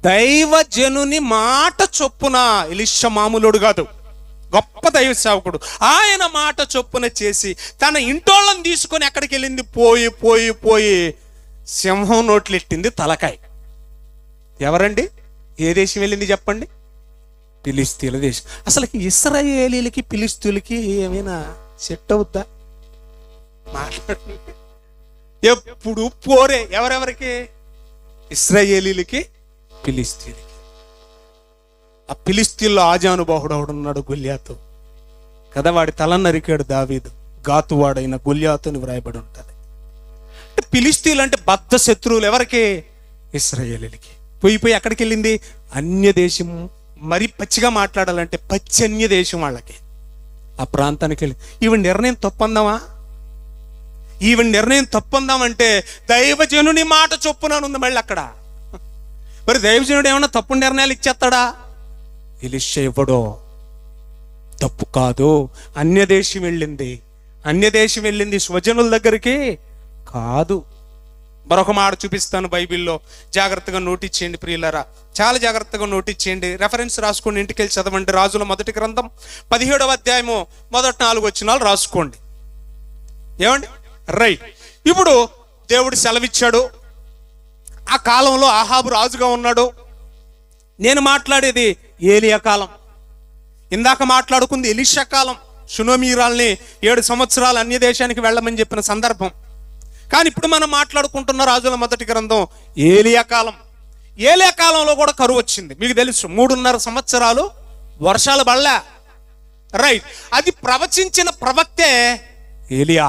దైవజనుని మాట చొప్పున. ఎలీషా మామూలుడు కాదు, గొప్ప దైవ సేవకుడు. ఆయన మాట చొప్పున చేసి తన ఇంటోళ్ళని తీసుకొని ఎక్కడికి వెళ్ళింది? పోయి పోయి పోయి సింహం నోట్లు ఎట్టింది తలకాయ. ఎవరండి? ఏ దేశం వెళ్ళింది చెప్పండి? ఫిలిస్తీన్ల దేశం. అసలు ఇశ్రాయేలీలకి ఫిలిస్తీన్లకి ఏమైనా సెట్ అవుద్దా? మాట్లాడండి. ఎప్పుడు పోరే. ఎవరెవరికి? ఇశ్రాయేలీలకి ఫిలిస్తీన్లకి. ఆ ఫిలిస్తీన్లో ఆజానుబాహుడు ఉన్నాడు గొల్యాతు కదా. వాడి తల నరికాడు దావీదు. గాతువాడైన గొల్యాతు అని వ్రాయబడి ఉంటుంది. ఫిలిస్తీన్లు అంటే బద్ధ శత్రువులు. ఎవరికి? ఇశ్రాయేలీలకి. పోయి ఎక్కడికి వెళ్ళింది? అన్య దేశం. మరి పచ్చిగా మాట్లాడాలంటే పచ్చి అన్య దేశం వాళ్ళకి. ఆ ప్రాంతానికి వెళ్ళి ఈవెన్ నిర్ణయం తప్పందామా? ఈవెన్ నిర్ణయం తప్పందామంటే దైవజనుని మాట చొప్పున ఉంది మళ్ళీ అక్కడ. మరి దైవజనుడు ఏమన్నా తప్పు నిర్ణయాలు ఇచ్చేస్తాడా? ఎలీషా ఇవ్వడో. తప్పు కాదు. అన్యదేశం వెళ్ళింది. అన్యదేశం వెళ్ళింది స్వజనుల దగ్గరికి కాదు. మరొక మాట చూపిస్తాను బైబిల్లో. జాగ్రత్తగా నోట్ చేయండి ప్రియులారా, చాలా జాగ్రత్తగా నోట్ చేయండి. రెఫరెన్స్ రాసుకోండి, ఇంటికి వెళ్ళి చదవండి. రాజుల మొదటి గ్రంథం 17వ అధ్యాయము మొదటి 4 వచనాలు రాసుకోండి. ఏమండి? రైట్. ఇప్పుడు దేవుడు సెలవిచ్చాడు. ఆ కాలంలో ఆహాబు రాజుగా ఉన్నాడు. నేను మాట్లాడేది ఏలియా కాలం. ఇందాక మాట్లాడుకుంది ఎలీషా కాలం. షూనేమీయురాల్ని 7 సంవత్సరాలు అన్య దేశానికి వెళ్ళమని చెప్పిన సందర్భం. కానీ ఇప్పుడు మనం మాట్లాడుకుంటున్న రాజుల మొదటి గ్రంథం ఏలియా కాలం. ఏలియా కాలంలో కూడా కరువు వచ్చింది. మీకు తెలుసు, 3.5 సంవత్సరాలు వర్షాలు పడలే. రైట్. అది ప్రవచించిన ప్రవక్తే ఏలియా.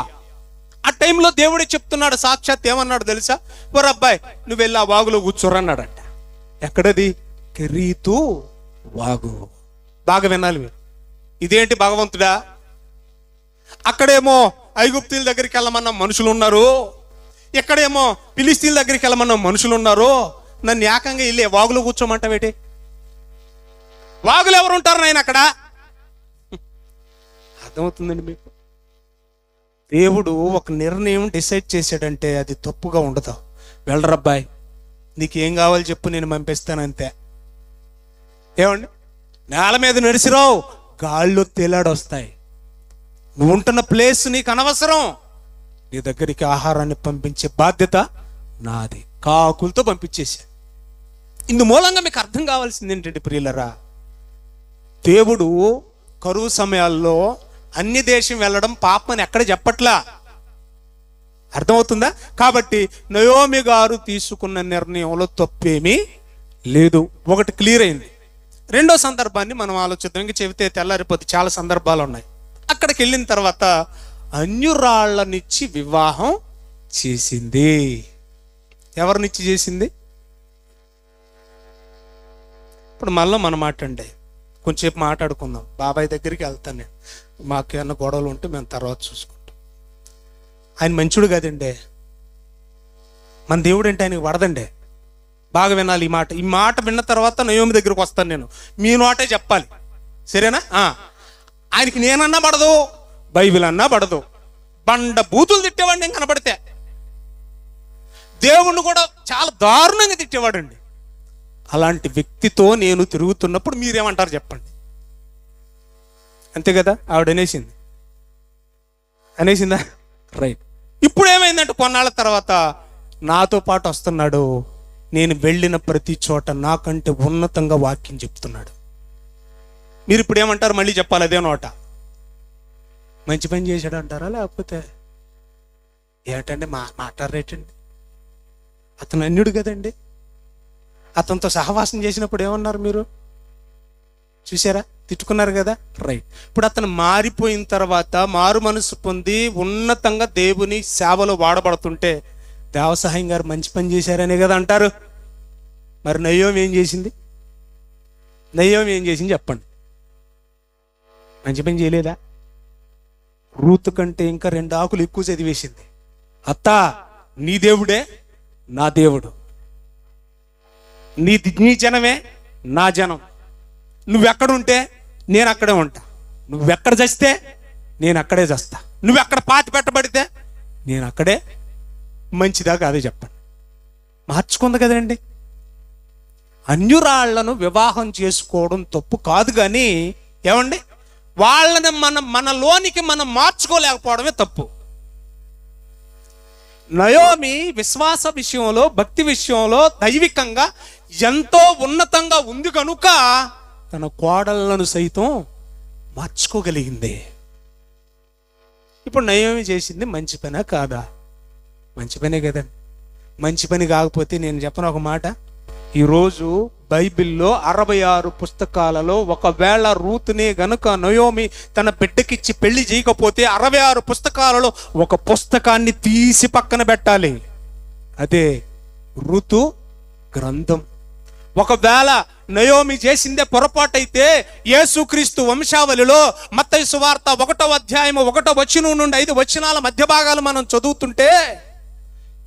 ఆ టైంలో దేవుడే చెప్తున్నాడు సాక్షాత్. ఏమన్నాడు తెలుసా? ఓ అబ్బాయి, నువ్వు వెళ్ళి ఆ వాగులో కూర్చోరన్నాడంట. ఎక్కడది? కెరీతు వాగు. బాగా వినాలి మీరు. ఇదేంటి భగవంతుడా? అక్కడేమో ఐగుప్తీల దగ్గరికి వెళ్ళమన్న మనుషులు ఉన్నారు, ఇక్కడేమో ఫిలిస్తీన్ల దగ్గరికి వెళ్ళమన్న మనుషులు ఉన్నారు. నన్ను ఏకంగా వెళ్ళి వాగులో కూర్చోమంటావేటి? వాగులు ఎవరు ఉంటారు నాయన అక్కడ? అర్థమవుతుందండి మీకు? దేవుడు ఒక నిర్ణయం డిసైడ్ చేశాడంటే అది తప్పుగా ఉండదు. వెళ్ళరబ్బాయి, నీకేం కావాలి చెప్పు, నేను పంపిస్తానంతే. ఏమండి? నేల మీద నడిచిరావు, గాళ్ళు తేలాడొస్తాయి. నువ్వు ఉంటున్న ప్లేస్ నీకు అనవసరం. నీ దగ్గరికి ఆహారాన్ని పంపించే బాధ్యత నాది. కాకులతో పంపించేశా. ఇందు మూలంగా మీకు అర్థం కావాల్సింది ఏంటంటే ప్రియులరా, దేవుడు కరువు సమయాల్లో అన్య దేశం వెళ్ళడం పాపం అని ఎక్కడ చెప్పట్లా. అర్థమవుతుందా? కాబట్టి నయోమి గారు తీసుకున్న నిర్ణయంలో తప్పేమీ లేదు. ఒకటి క్లియర్ అయింది. రెండో సందర్భాన్ని మనం ఆలోచిద్దాం. ఇంక చెబితే తెల్లారిపోతే చాలా సందర్భాలు ఉన్నాయి. అక్కడికి వెళ్ళిన తర్వాత అన్యురాళ్ళనిచ్చి వివాహం చేసింది. ఎవరినిచ్చి చేసింది? ఇప్పుడు మళ్ళీ మన మాట అండి, కొంచెంసేపు మాట్లాడుకుందాం. బాబాయ్ దగ్గరికి వెళ్తాను నేను, మాకేమన్నా గొడవలు ఉంటే మేము తర్వాత చూసుకుంటాం. ఆయన మంచుడు కదండి, మన దేవుడు అంటే ఆయనకి పడదండి. బాగా వినాలి ఈ మాట. ఈ మాట విన్న తర్వాత నయోమి దగ్గరకు వస్తాను నేను, మీ నోటే చెప్పాలి, సరేనా? ఆయనకి నేనన్నా పడదు, బైబిల్ అన్నా పడదు. బండ బూతులు తిట్టేవాడు నేను కనబడితే. దేవుణ్ణి కూడా చాలా దారుణంగా తిట్టేవాడండి. అలాంటి వ్యక్తితో నేను తిరుగుతున్నప్పుడు మీరేమంటారు చెప్పండి? అంతే కదా, ఆవిడ అనేసిందా? రైట్. ఇప్పుడు ఏమైందంటే కొన్నాళ్ళ తర్వాత నాతో పాటు వస్తున్నాడు. నేను వెళ్ళిన ప్రతి చోట నాకంటే ఉన్నతంగా వాక్యం చెప్తున్నాడు. మీరు ఇప్పుడు ఏమంటారు? మళ్ళీ చెప్పాలి అదే నోట. మంచి పని చేశాడు అంటారా, లేకపోతే ఏటండి మాట్లాడరేటండి? అతను అన్యుడు కదండి. అతనితో సహవాసం చేసినప్పుడు ఏమన్నారు మీరు? చూసారా? తిట్టుకున్నారు కదా. రైట్. ఇప్పుడు అతను మారిపోయిన తర్వాత, మారు మనసు పొంది ఉన్నతంగా దేవుని సేవలో వాడబడుతుంటే దేవసహాయం గారు మంచి పని చేశారనే కదా అంటారు. మరి నయోమి ఏం చేసింది? చెప్పండి. మంచి పని చేయలేదా? రూతు కంటే ఇంకా 2 ఆకులు ఎక్కువ చదివేసింది. అత్త, నీ దేవుడే నా దేవుడు, నీ జనమే నా జనం. నువ్వెక్కడుంటే నేను అక్కడే ఉంటా, నువ్వెక్కడ చస్తే నేను అక్కడే చస్తా, నువ్వెక్కడ పాతి పెట్టబడితే నేను అక్కడే. మంచిదా కాదే చెప్పండి? మార్చుకుంది కదండి. అన్యురాళ్లను వివాహం చేసుకోవడం తప్పు కాదు, కానీ ఏమండి, వాళ్ళని మనలోనికి మనం మార్చుకోలేకపోవడమే తప్పు. నయోమి విశ్వాస విషయంలో, భక్తి విషయంలో దైవికంగా ఎంతో ఉన్నతంగా ఉంది కనుక తన కోడళ్లను సైతం మార్చుకోగలిగింది. ఇప్పుడు నయోమి చేసింది మంచి పనా కాదా? మంచి పనే కదండి. మంచి పని కాకపోతే నేను చెప్పను ఒక మాట. ఈరోజు బైబిల్లో 66 పుస్తకాలలో ఒకవేళ రూతునే గనుక నయోమి తన బిడ్డకిచ్చి పెళ్లి చేయకపోతే 66 పుస్తకాలలో ఒక పుస్తకాన్ని తీసి పక్కన పెట్టాలి. అదే ఋతు గ్రంథం. ఒకవేళ నయోమి చేసిందే పొరపాటైతే యేసుక్రీస్తు వంశావళిలో మత్తయి సువార్త 1వ అధ్యాయం 1వ వచనం నుండి 5 వచనాల మధ్య భాగాలు మనం చదువుతుంటే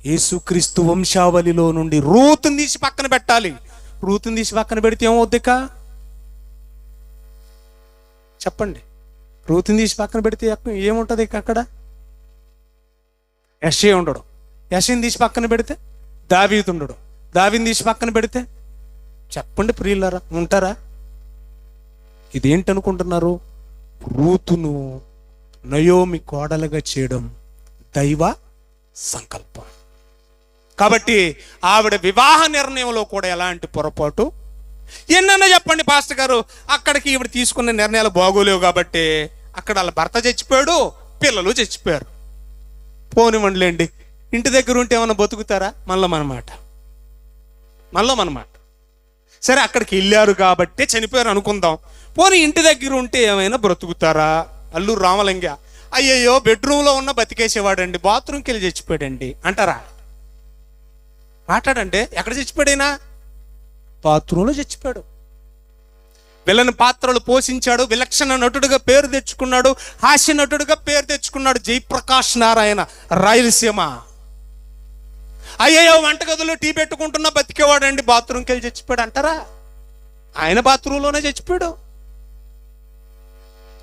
యేసుక్రీస్తు వంశావళిలో నుండి రూతుని తీసి పక్కన పెట్టాలి. రూతుని తీసి పక్కన పెడితే ఏమవుద్దిక చెప్పండి? రూతుని తీసి పక్కన పెడితే ఏముంటది అక్కడ? యెషయా ఉండడు. యెషయాని తీసి పక్కన పెడితే దావీదు ఉండడు. దావీదుని తీసి పక్కన పెడితే చెప్పండి ప్రియులారా, ఉంటారా? ఇదేంటనుకుంటున్నారు? రూతును నయోమి కోడలుగా చేయడం దైవ సంకల్పం. కాబట్టి ఆవిడ వివాహ నిర్ణయంలో కూడా ఎలాంటి పొరపాటు ఎన్నన్నా చెప్పండి పాస్టర్ గారు, అక్కడికి ఈవిడ తీసుకున్న నిర్ణయాలు బాగోలేవు కాబట్టి అక్కడ వాళ్ళ భర్త చచ్చిపోయాడు, పిల్లలు చచ్చిపోయారు. పోనివ్వండిలేండి, ఇంటి దగ్గర ఉంటే ఏమైనా బతుకుతారా? మళ్ళీ మన మాట. సరే, అక్కడికి వెళ్ళారు కాబట్టి చనిపోయారు అనుకుందాం. పోనీ ఇంటి దగ్గర ఉంటే ఏమైనా బ్రతుకుతారా? అల్లూరు రామలింగ అయ్యయ్యో బెడ్రూమ్లో ఉన్న బతికేసేవాడండి, బాత్రూమ్కి వెళ్ళి చచ్చిపోయాడండి అంటారా? మాట్లాడండి. ఎక్కడ చచ్చిపోయాడైనా? బాత్రూంలో చచ్చిపోయాడు. విలన్ పాత్రలు పోషించాడు, విలక్షణ నటుడుగా పేరు తెచ్చుకున్నాడు, హాస్య నటుడుగా పేరు తెచ్చుకున్నాడు. జయప్రకాష్ నారాయణ, రాయలసీమ. అయ్యయ్యో వంటగదిలో టీ పెట్టుకుంటున్నా బతికేవాడండి, బాత్రూమ్కి వెళ్ళి చచ్చిపోయాడు అంటారా? ఆయన బాత్రూంలోనే చచ్చిపోయాడు.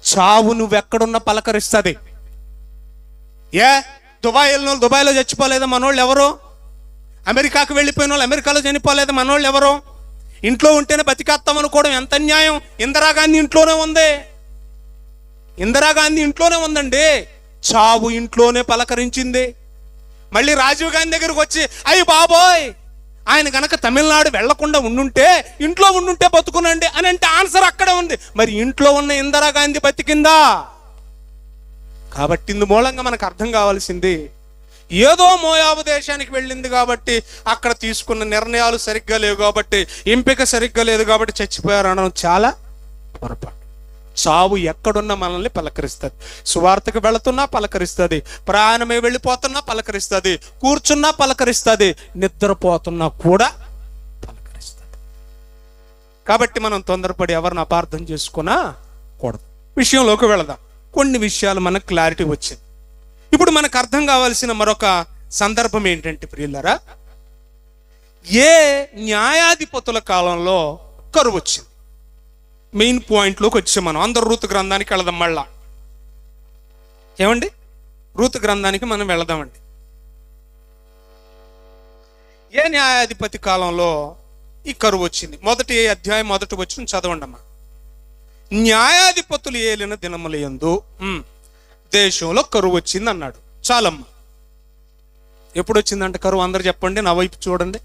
చావు నువ్వెక్కడున్నా పలకరిస్తుంది. దుబాయ్లో చచ్చిపోలేదా మనోళ్ళు ఎవరు? అమెరికాకు వెళ్ళిపోయిన వాళ్ళు అమెరికాలో చనిపోలేదా మనోళ్ళు ఎవరు? ఇంట్లో ఉంటేనే బతికేస్తాం అనుకోవడం ఎంత అన్యాయం. ఇందిరాగాంధీ ఇంట్లోనే ఉందండి. చావు ఇంట్లోనే పలకరించింది. మళ్ళీ రాజీవ్ గాంధీ దగ్గరకు వచ్చి అయ్యి బాబోయ్ ఆయన కనుక తమిళనాడు వెళ్లకుండా ఉండుంటే, ఇంట్లో ఉండుంటే బతుకునండి అని అంటే ఆన్సర్ అక్కడే ఉంది. మరి ఇంట్లో ఉన్న ఇందిరాగాంధీ బతికిందా? కాబట్టి ఇందు మూలంగా మనకు అర్థం కావాల్సింది, ఏదో మోయాబు దేశానికి వెళ్ళింది కాబట్టి, అక్కడ తీసుకున్న నిర్ణయాలు సరిగ్గా లేవు కాబట్టి, ఎంపిక సరిగ్గా లేదు కాబట్టి చచ్చిపోయారు అనడం చాలా పొరపాటు. చావు ఎక్కడున్నా మనల్ని పలకరిస్తుంది. సువార్తకు వెళుతున్నా పలకరిస్తుంది, ప్రయాణమే వెళ్ళిపోతున్నా పలకరిస్తుంది, కూర్చున్నా పలకరిస్తుంది, నిద్రపోతున్నా కూడా పలకరిస్తుంది. కాబట్టి మనం తొందరపడి ఎవరిని అపార్థం చేసుకున్నా కూడదు. విషయంలోకి వెళదాం. కొన్ని విషయాలు మనకు క్లారిటీ వచ్చింది. ఇప్పుడు మనకు అర్థం కావాల్సిన మరొక సందర్భం ఏంటంటే ప్రియులారా, ఏ న్యాయాధిపతుల కాలంలో కరువు వచ్చింది? మెయిన్ పాయింట్లోకి వచ్చాం మనం. అందరూ రూతు గ్రంథానికి వెళదాం. మళ్ళా ఏమండి, రూతు గ్రంథానికి మనం వెళదామండి. ఏ న్యాయాధిపతి కాలంలో ఈ కరువు వచ్చింది? మొదటి అధ్యాయం మొదటి వచనం చదవండి అమ్మా. న్యాయాధిపతులు ఏలిన దినములయందు దేశంలో కరువు వచ్చింది అన్నాడు. చాలమ్మా. ఎప్పుడు వచ్చిందంట కరువు? అందరు చెప్పండి, నా వైపు చూడండి.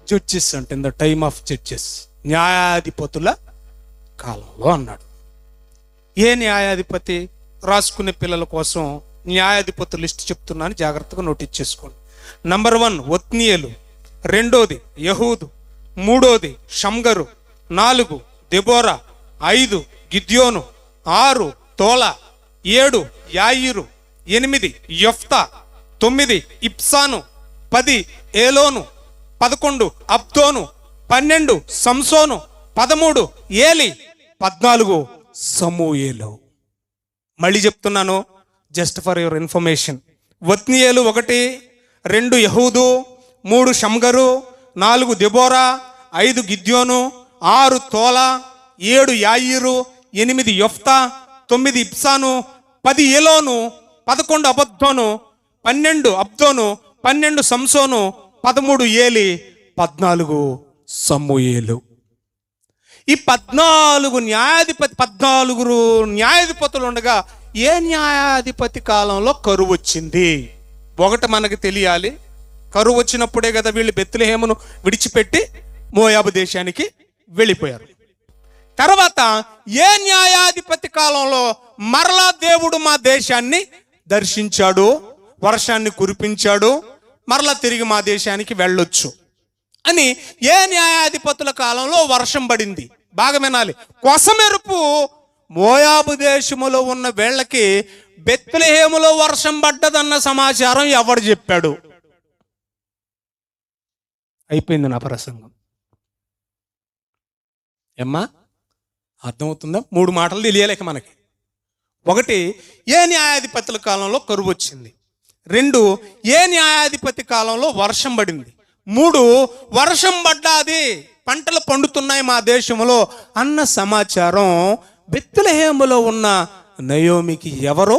జడ్జెస్ అంటే in the time of judges, న్యాయాధిపతుల కాలంలో అన్నాడు. ఏ న్యాయాధిపతి? రాసుకునే పిల్లల కోసం న్యాయాధిపతుల లిస్ట్ చెప్తున్నాను, జాగ్రత్తగా నోటీస్ చేసుకోండి. నంబర్ 1 ఒత్నీయేలు, 2ది యహూదు, 3ది షమ్గరు, 4 దెబోరా, 5 గిద్యోను, 6 తోల, 7 యాయిరు, 8 యొఫ్తా, 9 ఇప్సాను, 10 ఏలోను, 11 అబ్దోను, 12 సంసోను, 13 ఏలి, 14 సమూయేలు. మళ్ళీ చెప్తున్నాను, just for your information. Othniel 1, 2 యహూదు, 3 షమ్గరు, 4 Deborah, 5 Gideon, 6 తోల, 7 యాయిరు, 8 యొఫ్తా, 9 ఇప్సాను, 10 Elon, 11 అబద్దోను, 12 Abdon, 12 సంసోను, 13 ఏలి, 14 సమూయేలు. ఈ 14 న్యాయాధిపతులు ఉండగా ఏ న్యాయాధిపతి కాలంలో కరువు వచ్చింది? ఒకటి మనకు తెలియాలి, కరువు వచ్చినప్పుడే కదా వీళ్ళు బెత్లెహేమును విడిచిపెట్టి మోయాబు దేశానికి వెళ్ళిపోయారు. తర్వాత ఏ న్యాయాధిపతి కాలంలో మరలా దేవుడు మా దేశాన్ని దర్శించాడు, వర్షాన్ని కురిపించాడు, మరలా తిరిగి మా దేశానికి వెళ్ళొచ్చు అని ఏ న్యాయాధిపతుల కాలంలో వర్షం పడింది? బాగా వినాలి. కొసమెరుపు మోయాబు దేశములో ఉన్న వీళ్ళకి బెత్లెహేములో వర్షం పడ్డదన్న సమాచారం ఎవడు చెప్పాడు? అయిపోయింది నా ప్రసంగం. ఏమ్మా, అర్థమవుతుందా? 3 మాటలు తెలియాలేక మనకి. 1, ఏ న్యాయాధిపతుల కాలంలో కరువు వచ్చింది. 2, ఏ న్యాయాధిపతి కాలంలో వర్షం పడింది. 3, వర్షం పడ్డాది, పంటలు పండుతున్నాయి మా దేశంలో అన్న సమాచారం బెత్లెహేములో ఉన్న నయోమికి ఎవరో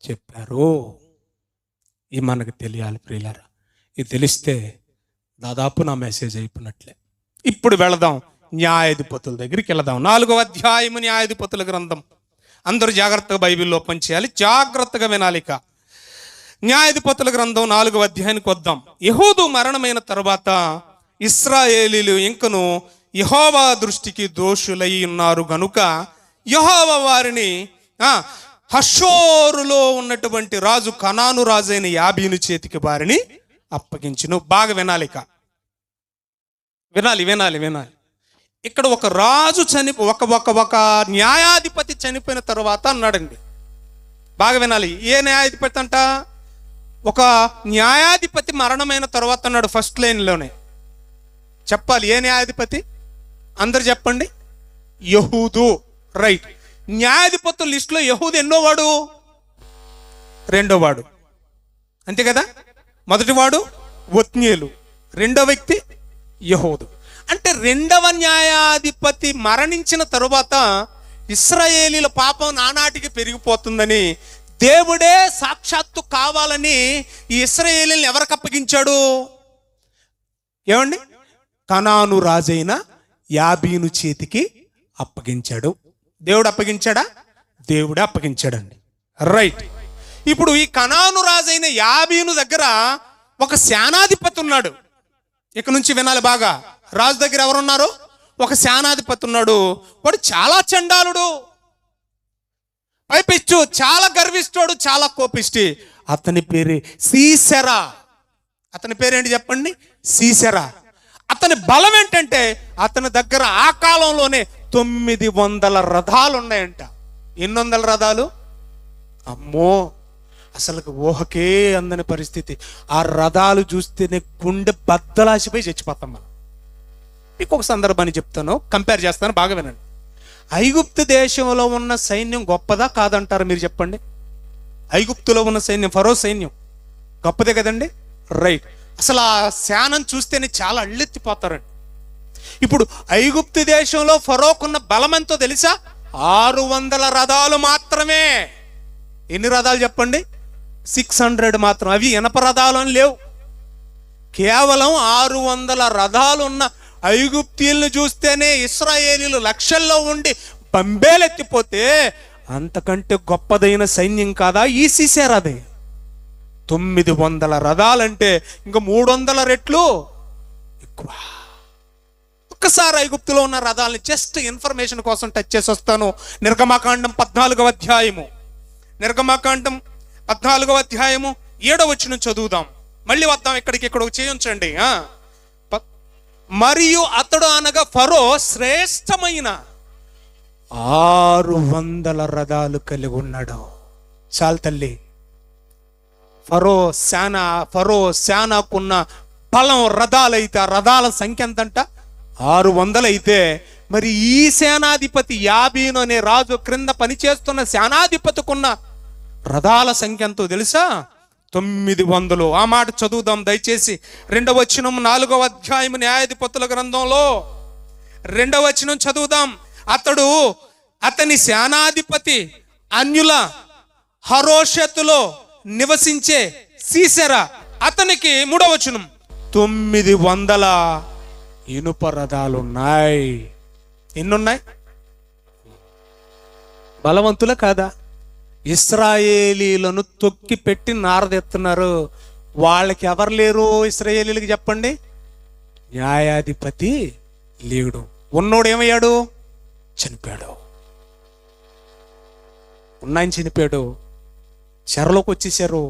చెప్పారు? ఇది మనకు తెలియాలి ప్రియులారా. ఇది తెలిస్తే దాదాపు నా మెసేజ్ అయిపోయినట్లే. ఇప్పుడు వెళదాం, న్యాయాధిపతుల దగ్గరికి వెళదాం. 4వ అధ్యాయము న్యాయాధిపతుల గ్రంథం. అందరూ జాగ్రత్తగా బైబిల్లో ఓపెన్ చేయాలి, జాగ్రత్తగా వినాలిక. న్యాయాధిపతుల గ్రంథం 4వ అధ్యాయానికి వద్దాం. యెహూదు మరణమైన తర్వాత ఇశ్రాయేలీలు ఇంకను యెహోవా దృష్టికి దోషులై ఉన్నారు గనుక యెహోవా వారిని హషోరులో ఉన్నటువంటి రాజు, కనాను రాజైన యాబీను చేతికి వారిని అప్పగించును. బాగా వినాలిక, వినాలి. ఇక్కడ ఒక రాజు ఒక న్యాయాధిపతి చనిపోయిన తర్వాత అన్నాడండి. బాగా వినాలి. ఏ న్యాయాధిపతి అంట? ఒక న్యాయాధిపతి మరణమైన తర్వాత అన్నాడు. ఫస్ట్ లైన్లోనే చెప్పాలి. ఏ న్యాయాధిపతి? అందరు చెప్పండి. యెహూదు. రైట్. న్యాయాధిపతుల లిస్టులో యెహూదు ఎన్నోవాడు? 2వ వాడు, అంతే కదా. మొదటివాడు ఒత్నీయేలు, 2వ వ్యక్తి యెహూదు. అంటే 2వ న్యాయాధిపతి మరణించిన తరువాత ఇశ్రాయేలీల పాపం నానాటికి పెరిగిపోతుందని దేవుడే సాక్షాత్తు కావాలని ఈ ఇశ్రాయేలీలను ఎవరికి అప్పగించాడు? ఏమండి? కనాను రాజైన యాబీను చేతికి అప్పగించాడు. దేవుడు అప్పగించాడా? దేవుడే అప్పగించాడండి. రైట్. ఇప్పుడు ఈ కనాను రాజైన యాబీను దగ్గర ఒక సేనాధిపతి ఉన్నాడు. ఇక నుంచి వినాలి బాగా. రాజు దగ్గర ఎవరున్నారు? ఒక సేనాధిపతి ఉన్నాడు. వాడు చాలా చండాలుడు, పైపిచ్చు చాలా గర్విస్తాడు, చాలా కోపిష్టి. అతని పేరే సీసెరా. అతని పేరేంటి చెప్పండి? సీసెరా. అతని బలం ఏంటంటే అతని దగ్గర ఆ కాలంలోనే 900 రథాలు ఉన్నాయంట. ఎన్ని వందల రథాలు? అమ్మో, అసలు ఊహకే అందని పరిస్థితి. ఆ రథాలు చూస్తేనే గుండె బద్దలాసిపోయి చచ్చిపోతాం మనం. మీకు ఒక సందర్భాన్ని చెప్తాను, కంపేర్ చేస్తాను, బాగా వినండి. ఐగుప్తు దేశంలో ఉన్న సైన్యం గొప్పదా కాదంటారు మీరు చెప్పండి? ఐగుప్తులో ఉన్న సైన్యం, ఫరో సైన్యం గొప్పదే కదండి? రైట్. అసలు ఆ శానం చూస్తేనే చాలా అళ్ళెత్తిపోతారండి. ఇప్పుడు ఐగుప్తు దేశంలో ఫరోకున్న బలం ఎంతో తెలుసా? 600 రథాలు మాత్రమే. ఎన్ని రథాలు చెప్పండి? 600 మాత్రం. అవి ఇనప రథాలు అని లేవు. కేవలం 600 రథాలు ఉన్న ఐగుప్తీయులను చూస్తేనే ఇశ్రాయేలీలు లక్షల్లో ఉండి బంబేలెత్తిపోతే అంతకంటే గొప్పదైన సైన్యం కాదా ఈ సీసెరాది? 900 రథాలంటే ఇంకా 300 రెట్లు ఎక్కువ. ఒక్కసారి ఐగుప్తులో ఉన్న రథాలని జస్ట్ ఇన్ఫర్మేషన్ కోసం టచ్ చేసి వస్తాను. నిర్గమకాండం 14వ అధ్యాయము, నిర్గమకాండం 14వ అధ్యాయము 7వ వచనం చదువుదాం. మళ్ళీ వద్దాం ఇక్కడికి, ఇక్కడ చేయించండి. మరియు అతడు అనగా ఫరో శ్రేష్టమైన 600 రథాలు కలిగి ఉన్నాడు. చాలు తల్లి. ఫరో శానాకున్న బలం రథాలైతే ఆ రథాల సంఖ్య ఎంతంట? 600 అయితే మరి ఈ సేనాధిపతి యాబీను అనే రాజు క్రింద పనిచేస్తున్న సేనాధిపతికున్న రథాల సంఖ్య ఎంతో తెలుసా? 900. ఆ మాట చదువుదాం దయచేసి. 2వ వచనం 4వ అధ్యాయం న్యాయాధిపతుల గ్రంథంలో 2వ వచనం చదువుదాం. అతని సేనాధిపతి అన్యుల హరోషతులో నివసించే సీసెరా. అతనికి 3వ వచనం 900 ఇనుప రథాలు ఉన్నాయి. ఎన్నున్నాయి? బలవంతుల కాదా? ఇశ్రాయేలీలను తొక్కి పెట్టి నారదెత్తున్నారు. వాళ్ళకి ఎవరు లేరు ఇశ్రాయేలీలకు చెప్పండి? న్యాయాధిపతి లేడు. ఉన్నోడు ఏమయ్యాడు? చనిపోయాడు. ఉన్నాయని చనిపోయాడు. చెరలోకి వచ్చేసారు.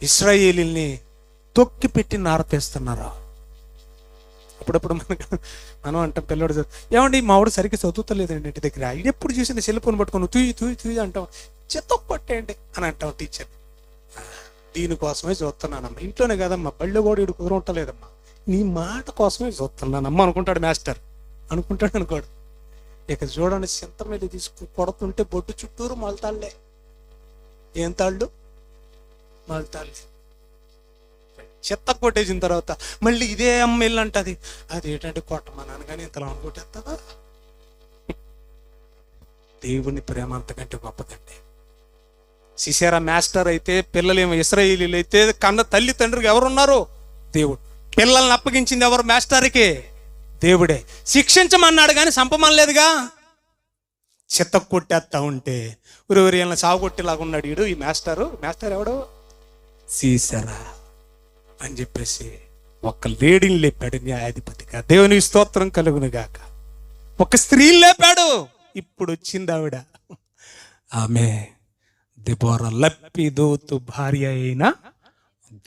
ఇశ్రాయేలీల్ని తొక్కి పెట్టి నారతేస్తున్నారు. అప్పుడప్పుడు మనం అంటాం, పిల్లడు ఏమండి మావాడు సరిగ్గా చదువుతలేదండి ఇంటి దగ్గర, ఎప్పుడు చూసింది సెల్ఫోన్ పట్టుకొని తూయి అంటాం, చెత్త కొట్టేయండి అని అంటాం టీచర్. దీనికోసమే చూస్తున్నానమ్మా, ఇంట్లోనే కదమ్మా, బళ్ళు కూడా ఇడు కుదరటలేదమ్మా, నీ మాట కోసమే చూస్తున్నానమ్మా అనుకుంటాడు మాస్టర్. అనుకోడు. ఇక చూడండి, చింత మీద తీసుకుని కొడుతుంటే బొడ్డు చుట్టూరు మొలతాళ్లే. ఏం తాళ్ళు? మొలతాళ్ళే. చెత్త కొట్టేసిన తర్వాత మళ్ళీ ఇదే అమ్మ ఇల్లు అంటది, అదేంటంటే కొట్టమన్నాను కానీ ఇంతలో అనుకుంటేస్తావా? దేవుని ప్రేమ అంతకంటే గొప్పదండి. సిసేరా మాస్టర్ అయితే, పిల్లలేమో ఇశ్రాయేలీలు అయితే, కన్న తల్లి తండ్రికి ఎవరున్నారు? దేవుడు. పిల్లల్ని అప్పగించింది ఎవరు? మాస్టర్కి దేవుడే. శిక్షించమన్నాడు కానీ చంపమనలేదుగా. చెత్త కొట్టేస్తా ఉంటే ఊరిలా సాగు కొట్టేలాగా ఉన్నాడు వీడు, ఈ మాస్టర్ ఎవడు? సీసెరా అని చెప్పేసి ఒక లేడీని లేపాడు న్యాయాధిపతిగా. దేవుని స్తోత్రం కలుగును గాక. ఒక స్త్రీని లేపాడు. ఇప్పుడు వచ్చింది ఆవిడ, ఆమె దెబోరా, లప్పిదోతు భార్య అయిన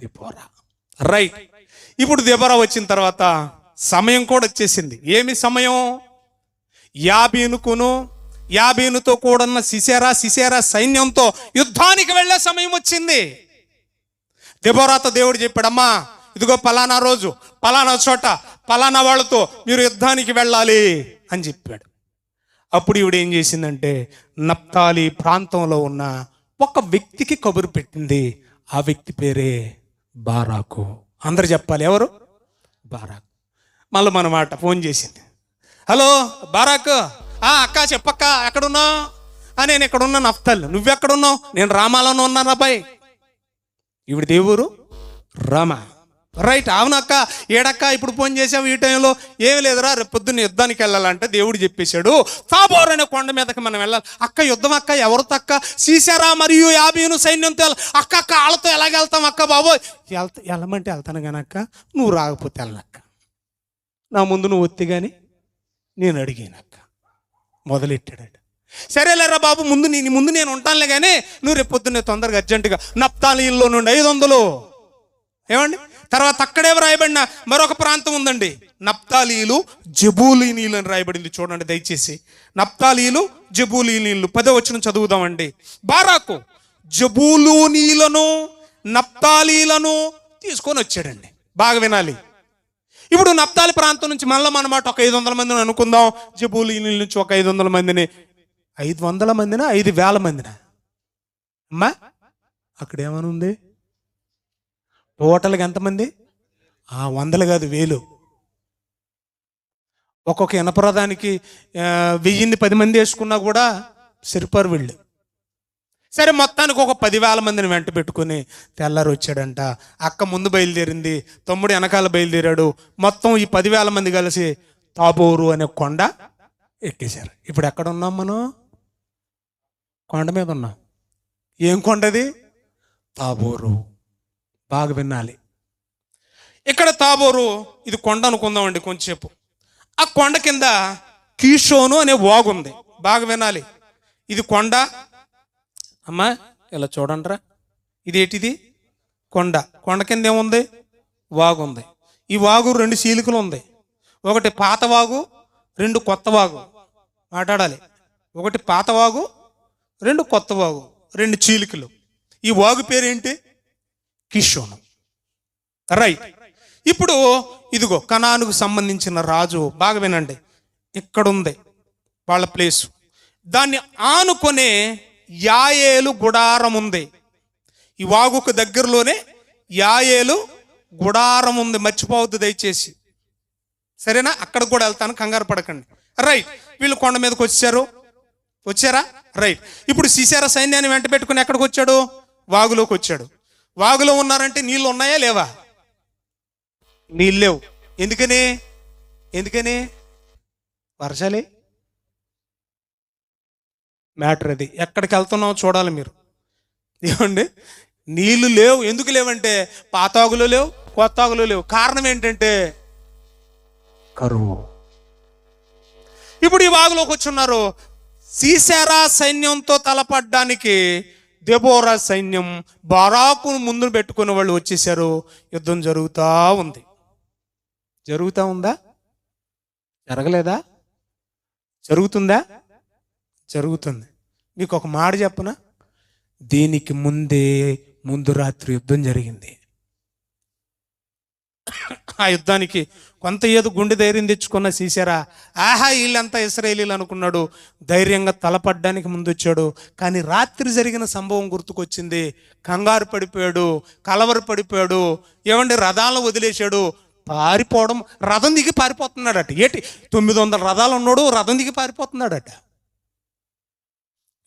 దెబోరా. రైట్. ఇప్పుడు దెబోరా వచ్చిన తర్వాత సమయం కూడా వచ్చేసింది. ఏమి సమయం? యాబీనుతో కూడున్న సిసేరా సైన్యంతో యుద్ధానికి వెళ్ళే సమయం వచ్చింది. దెబోరాతో దేవుడు చెప్పాడమ్మా, ఇదిగో పలానా రోజు పలానా చోట పలానా వాళ్ళతో మీరు యుద్ధానికి వెళ్ళాలి అని చెప్పాడు. అప్పుడు ఈవిడ ఏం చేసిందంటే, నప్తాలి ప్రాంతంలో ఉన్న ఒక వ్యక్తికి కబురు పెట్టింది. ఆ వ్యక్తి పేరే బారాకు. అందరు చెప్పాలి, ఎవరు? బారాకు. మళ్ళీ మన మాట ఫోన్ చేసింది. హలో బారాకు, అక్క చెప్పక్క, ఎక్కడున్నావు? నేను ఎక్కడున్నా నఫ్తాలి, నువ్వెక్కడున్నావు? నేను రామాలోనే ఉన్నాను అబ్బాయి. ఈవిడ దేవురు రామ. రైట్, అవునక్క, ఏడక్క ఇప్పుడు ఫోన్ చేసావు ఈ టైంలో? ఏమి లేదురా, రేపు పొద్దున్న యుద్ధానికి వెళ్ళాలంటే దేవుడు చెప్పేశాడు తాబోర్ అనే కొండ మీదకి మనం వెళ్ళాలి. అక్క యుద్ధం అక్క, ఎవరితో అక్క? సీసెరా మరియు యాబీను సైన్యంతో. అక్క అక్క వాళ్ళతో ఎలాగెళ్తాం అక్క? బాబోయ్ వెళ్ళమంటే వెళ్తాను కానీ అక్క, నువ్వు రాకపోతే వెళ్ళనక్క, నా ముందు నువ్వు ఒత్తి కానీ నేను అడిగానక్క. మొదలెట్టాడు. సరేలేరా బాబు, ముందు నేను ఉంటానులే కానీ నువ్వు రేపు పొద్దున్నే తొందరగా అర్జెంటుగా నప్తాలీలో నుండి 500 ఏమండి. తర్వాత అక్కడే వ్రాయబడిన మరొక ప్రాంతం ఉందండి, నప్తాలీలు జబూలీనీలు అని రాయబడింది. చూడండి దయచేసి, నప్తాలీలు జబూలీనీలు 10వ వచనం చదువుదామండి. బారాకు జబూలూనీలను నప్తాలీలను తీసుకొని వచ్చాడండి. బాగా వినాలి. ఇప్పుడు నప్తాలి ప్రాంతం నుంచి మళ్ళీ మనమాట ఒక 500 మందిని అనుకుందాం, జబూలీనీల నుంచి ఒక 500 మందిని. 500 మందినా 5,000 మందినా అమ్మా? అక్కడ ఏమని ఉంది? టోటల్గా ఎంతమంది? 100 కాదు, 1000. ఒక్కొక్క ఇనపరదానికి 1010 మంది వేసుకున్నా కూడా సరిపరు వీళ్ళు. సరే, మొత్తానికి ఒక 10,000 మందిని వెంట పెట్టుకుని తెల్లారు వచ్చాడంట. అక్క ముందు బయలుదేరింది, తమ్ముడు వెనకాల బయలుదేరాడు. మొత్తం ఈ 10,000 మంది కలిసి తాబోరు అనే కొండ ఎక్కేశారు. ఇప్పుడు ఎక్కడ ఉన్నాం మనం? కొండ మీద ఉన్నాం. ఏం కొండది? తాబోరు. బాగా వినాలి. ఇక్కడ తాబోరు ఇది కొండ అనుకుందామండి కొంచెంసేపు. ఆ కొండ కింద కీషోను అనే వాగు ఉంది. బాగా వినాలి. ఇది కొండ అమ్మా, ఇలా చూడండిరా. ఇదేంటిది? కొండ. కొండ కింద ఏముంది? వాగు ఉంది. ఈ వాగు 2 చీలికలు ఉంది. ఒకటి పాత వాగు, 2 కొత్త వాగు. మాట్లాడాలి. ఒకటి పాత వాగు, 2 కొత్త వాగు, 2 చీలికలు. ఈ వాగు పేరేంటి? కిషోను. రైట్. ఇప్పుడు ఇదిగో కనానుకు సంబంధించిన రాజు. బాగా వినండి, ఇక్కడుంది వాళ్ళ ప్లేసు. దాన్ని ఆనుకొనే యాయేలు గుడారం ఉంది. ఈ వాగుకు దగ్గరలోనే యాయేలు గుడారం ఉంది. మర్చిపోవద్దు దయచేసి, సరేనా? అక్కడికి కూడా వెళ్తాను, కంగారు పడకండి. రైట్. వీళ్ళు కొండ మీదకి వచ్చారా? రైట్. ఇప్పుడు సీసెరా సైన్యాన్ని వెంట పెట్టుకుని ఎక్కడికి వచ్చాడు? వాగులోకి వచ్చాడు. వాగులో ఉన్నారంటే నీళ్ళు ఉన్నాయా లేవా? నీళ్ళు లేవు. ఎందుకని? వర్షాలే మ్యాటర్. అది ఎక్కడికి వెళ్తున్నామో చూడాలి మీరు. ఏమండి, నీళ్లు లేవు. ఎందుకు లేవంటే పాతాగులు లేవు, కొత్తాగులు లేవు. కారణం ఏంటంటే కరువు. ఇప్పుడు ఈ వాగులోకి వచ్చున్నారు. సీసెరా సైన్యంతో తలపడ్డానికి దెబోరా సైన్యం బారాకును ముందు పెట్టుకుని వాళ్ళు వచ్చేసారు. యుద్ధం జరుగుతూ ఉందా? జరగలేదా? జరుగుతుందా? జరుగుతుంది. మీకు ఒక మాట చెప్పనా? దీనికి ముందు రాత్రి యుద్ధం జరిగింది. ఆ యుద్ధానికి కొంత ఏదో గుండె ధైర్యం తెచ్చుకున్న సీసెరా, ఆహా వీళ్ళంతా ఇశ్రాయేలీలు అనుకున్నాడు. ధైర్యంగా తలపడ్డానికి ముందు వచ్చాడు. కానీ రాత్రి జరిగిన సంభవం గుర్తుకొచ్చింది. కంగారు పడిపోయాడు, కలవర పడిపోయాడు. ఏమండి, రథాలను వదిలేశాడు. పారిపోవడం, రథం దిగి పారిపోతున్నాడట. 900 రథాలు ఉన్నాడు, రథం దిగి పారిపోతున్నాడట.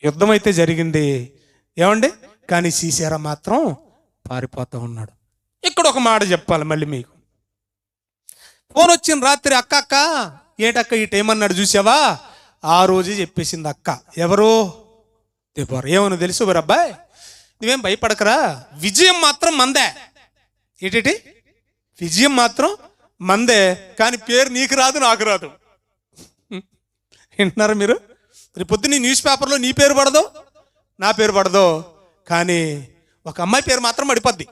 యుద్ధం అయితే జరిగింది ఏమండి, కానీ సీసెరా మాత్రం పారిపోతూ ఉన్నాడు. ఇక్కడ ఒక మాట చెప్పాలి మళ్ళీ మీకు. ఫోన్ వచ్చిన రాత్రి, అక్క ఏటక్క ఈ టైం అన్నాడు చూసావా? ఆ రోజే చెప్పేసింది అక్క. ఎవరు? దెబోరా. ఏమని తెలుసు అబ్బాయి, నువ్వేం భయపడకరా, విజయం మాత్రం మందే. ఏంటి? విజయం మాత్రం మందే, కానీ పేరు నీకు రాదు, నాకు రాదు. వింటున్నారా మీరు? రేపు పొద్దున్న న్యూస్ పేపర్లో నీ పేరు పడదు, నా పేరు పడదు, కానీ ఒక అమ్మాయి పేరు మాత్రం పడిపోద్ది.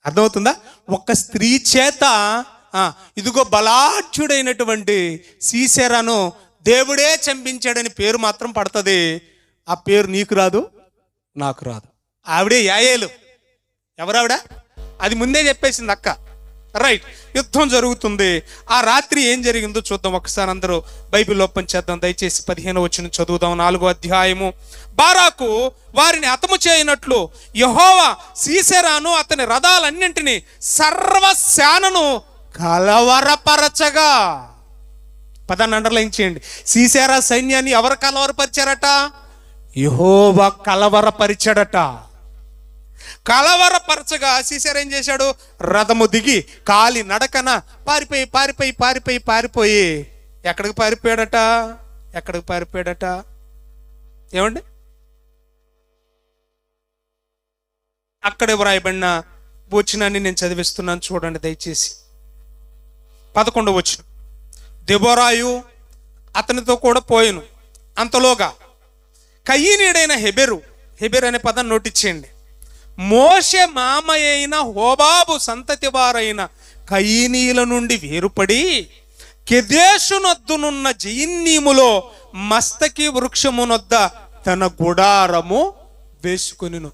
అర్థమవుతుందా? ఒక స్త్రీ చేత ఇదిగో బలాఢ్యుడైనటువంటి సీసెరాను దేవుడే చంపించాడని పేరు మాత్రం పడుతుంది. ఆ పేరు నీకు రాదు, నాకు రాదు. ఆవిడే యాయేలు. ఎవరావిడ? అది ముందే చెప్పేసింది అక్క. రైట్. యుద్ధం జరుగుతుంది. ఆ రాత్రి ఏం జరిగిందో చూద్దాం ఒకసారి. అందరూ బైబిల్ ఓపెన్ చేద్దాం దయచేసి. 15వ వచనం చదువుదాం. 4వ అధ్యాయము. బారాకు వారిని హతము చేయనట్లు యెహోవా సీసెరాను అతని రథాలన్నింటినీ సర్వసేనను కలవరపరచగా. పదాన్ని అండర్లైన్ చేయండి. సీసెరా సైన్యాన్ని ఎవరు కలవరపరిచారట? యెహోవా కలవరపరిచాడట. కలవరపరచగా సీసెరా ఏం చేశాడు? రథము దిగి కాలి నడకన పారిపోయి ఎక్కడికి పారిపోయాడట? ఏమండి? అక్కడే వ్రాయబడిన వచనాన్ని నేను చదివిస్తున్నాను, చూడండి దయచేసి. 11వ వచనం. దెబోరాయు అతనితో కూడా పోయెను. అంతలోగా కయీనీయుడైన హెబెరు అనే పదం నోటిచ్చేయండి. మోషే మామయ్య అయిన హోబాబు సంతతి వారైన కయీనీయుల నుండి వేరుపడి కెదేషునొద్దునున్న జయిన్నీములో మస్తకి వృక్షమునొద్ద తన గుడారము వేసుకొనెను.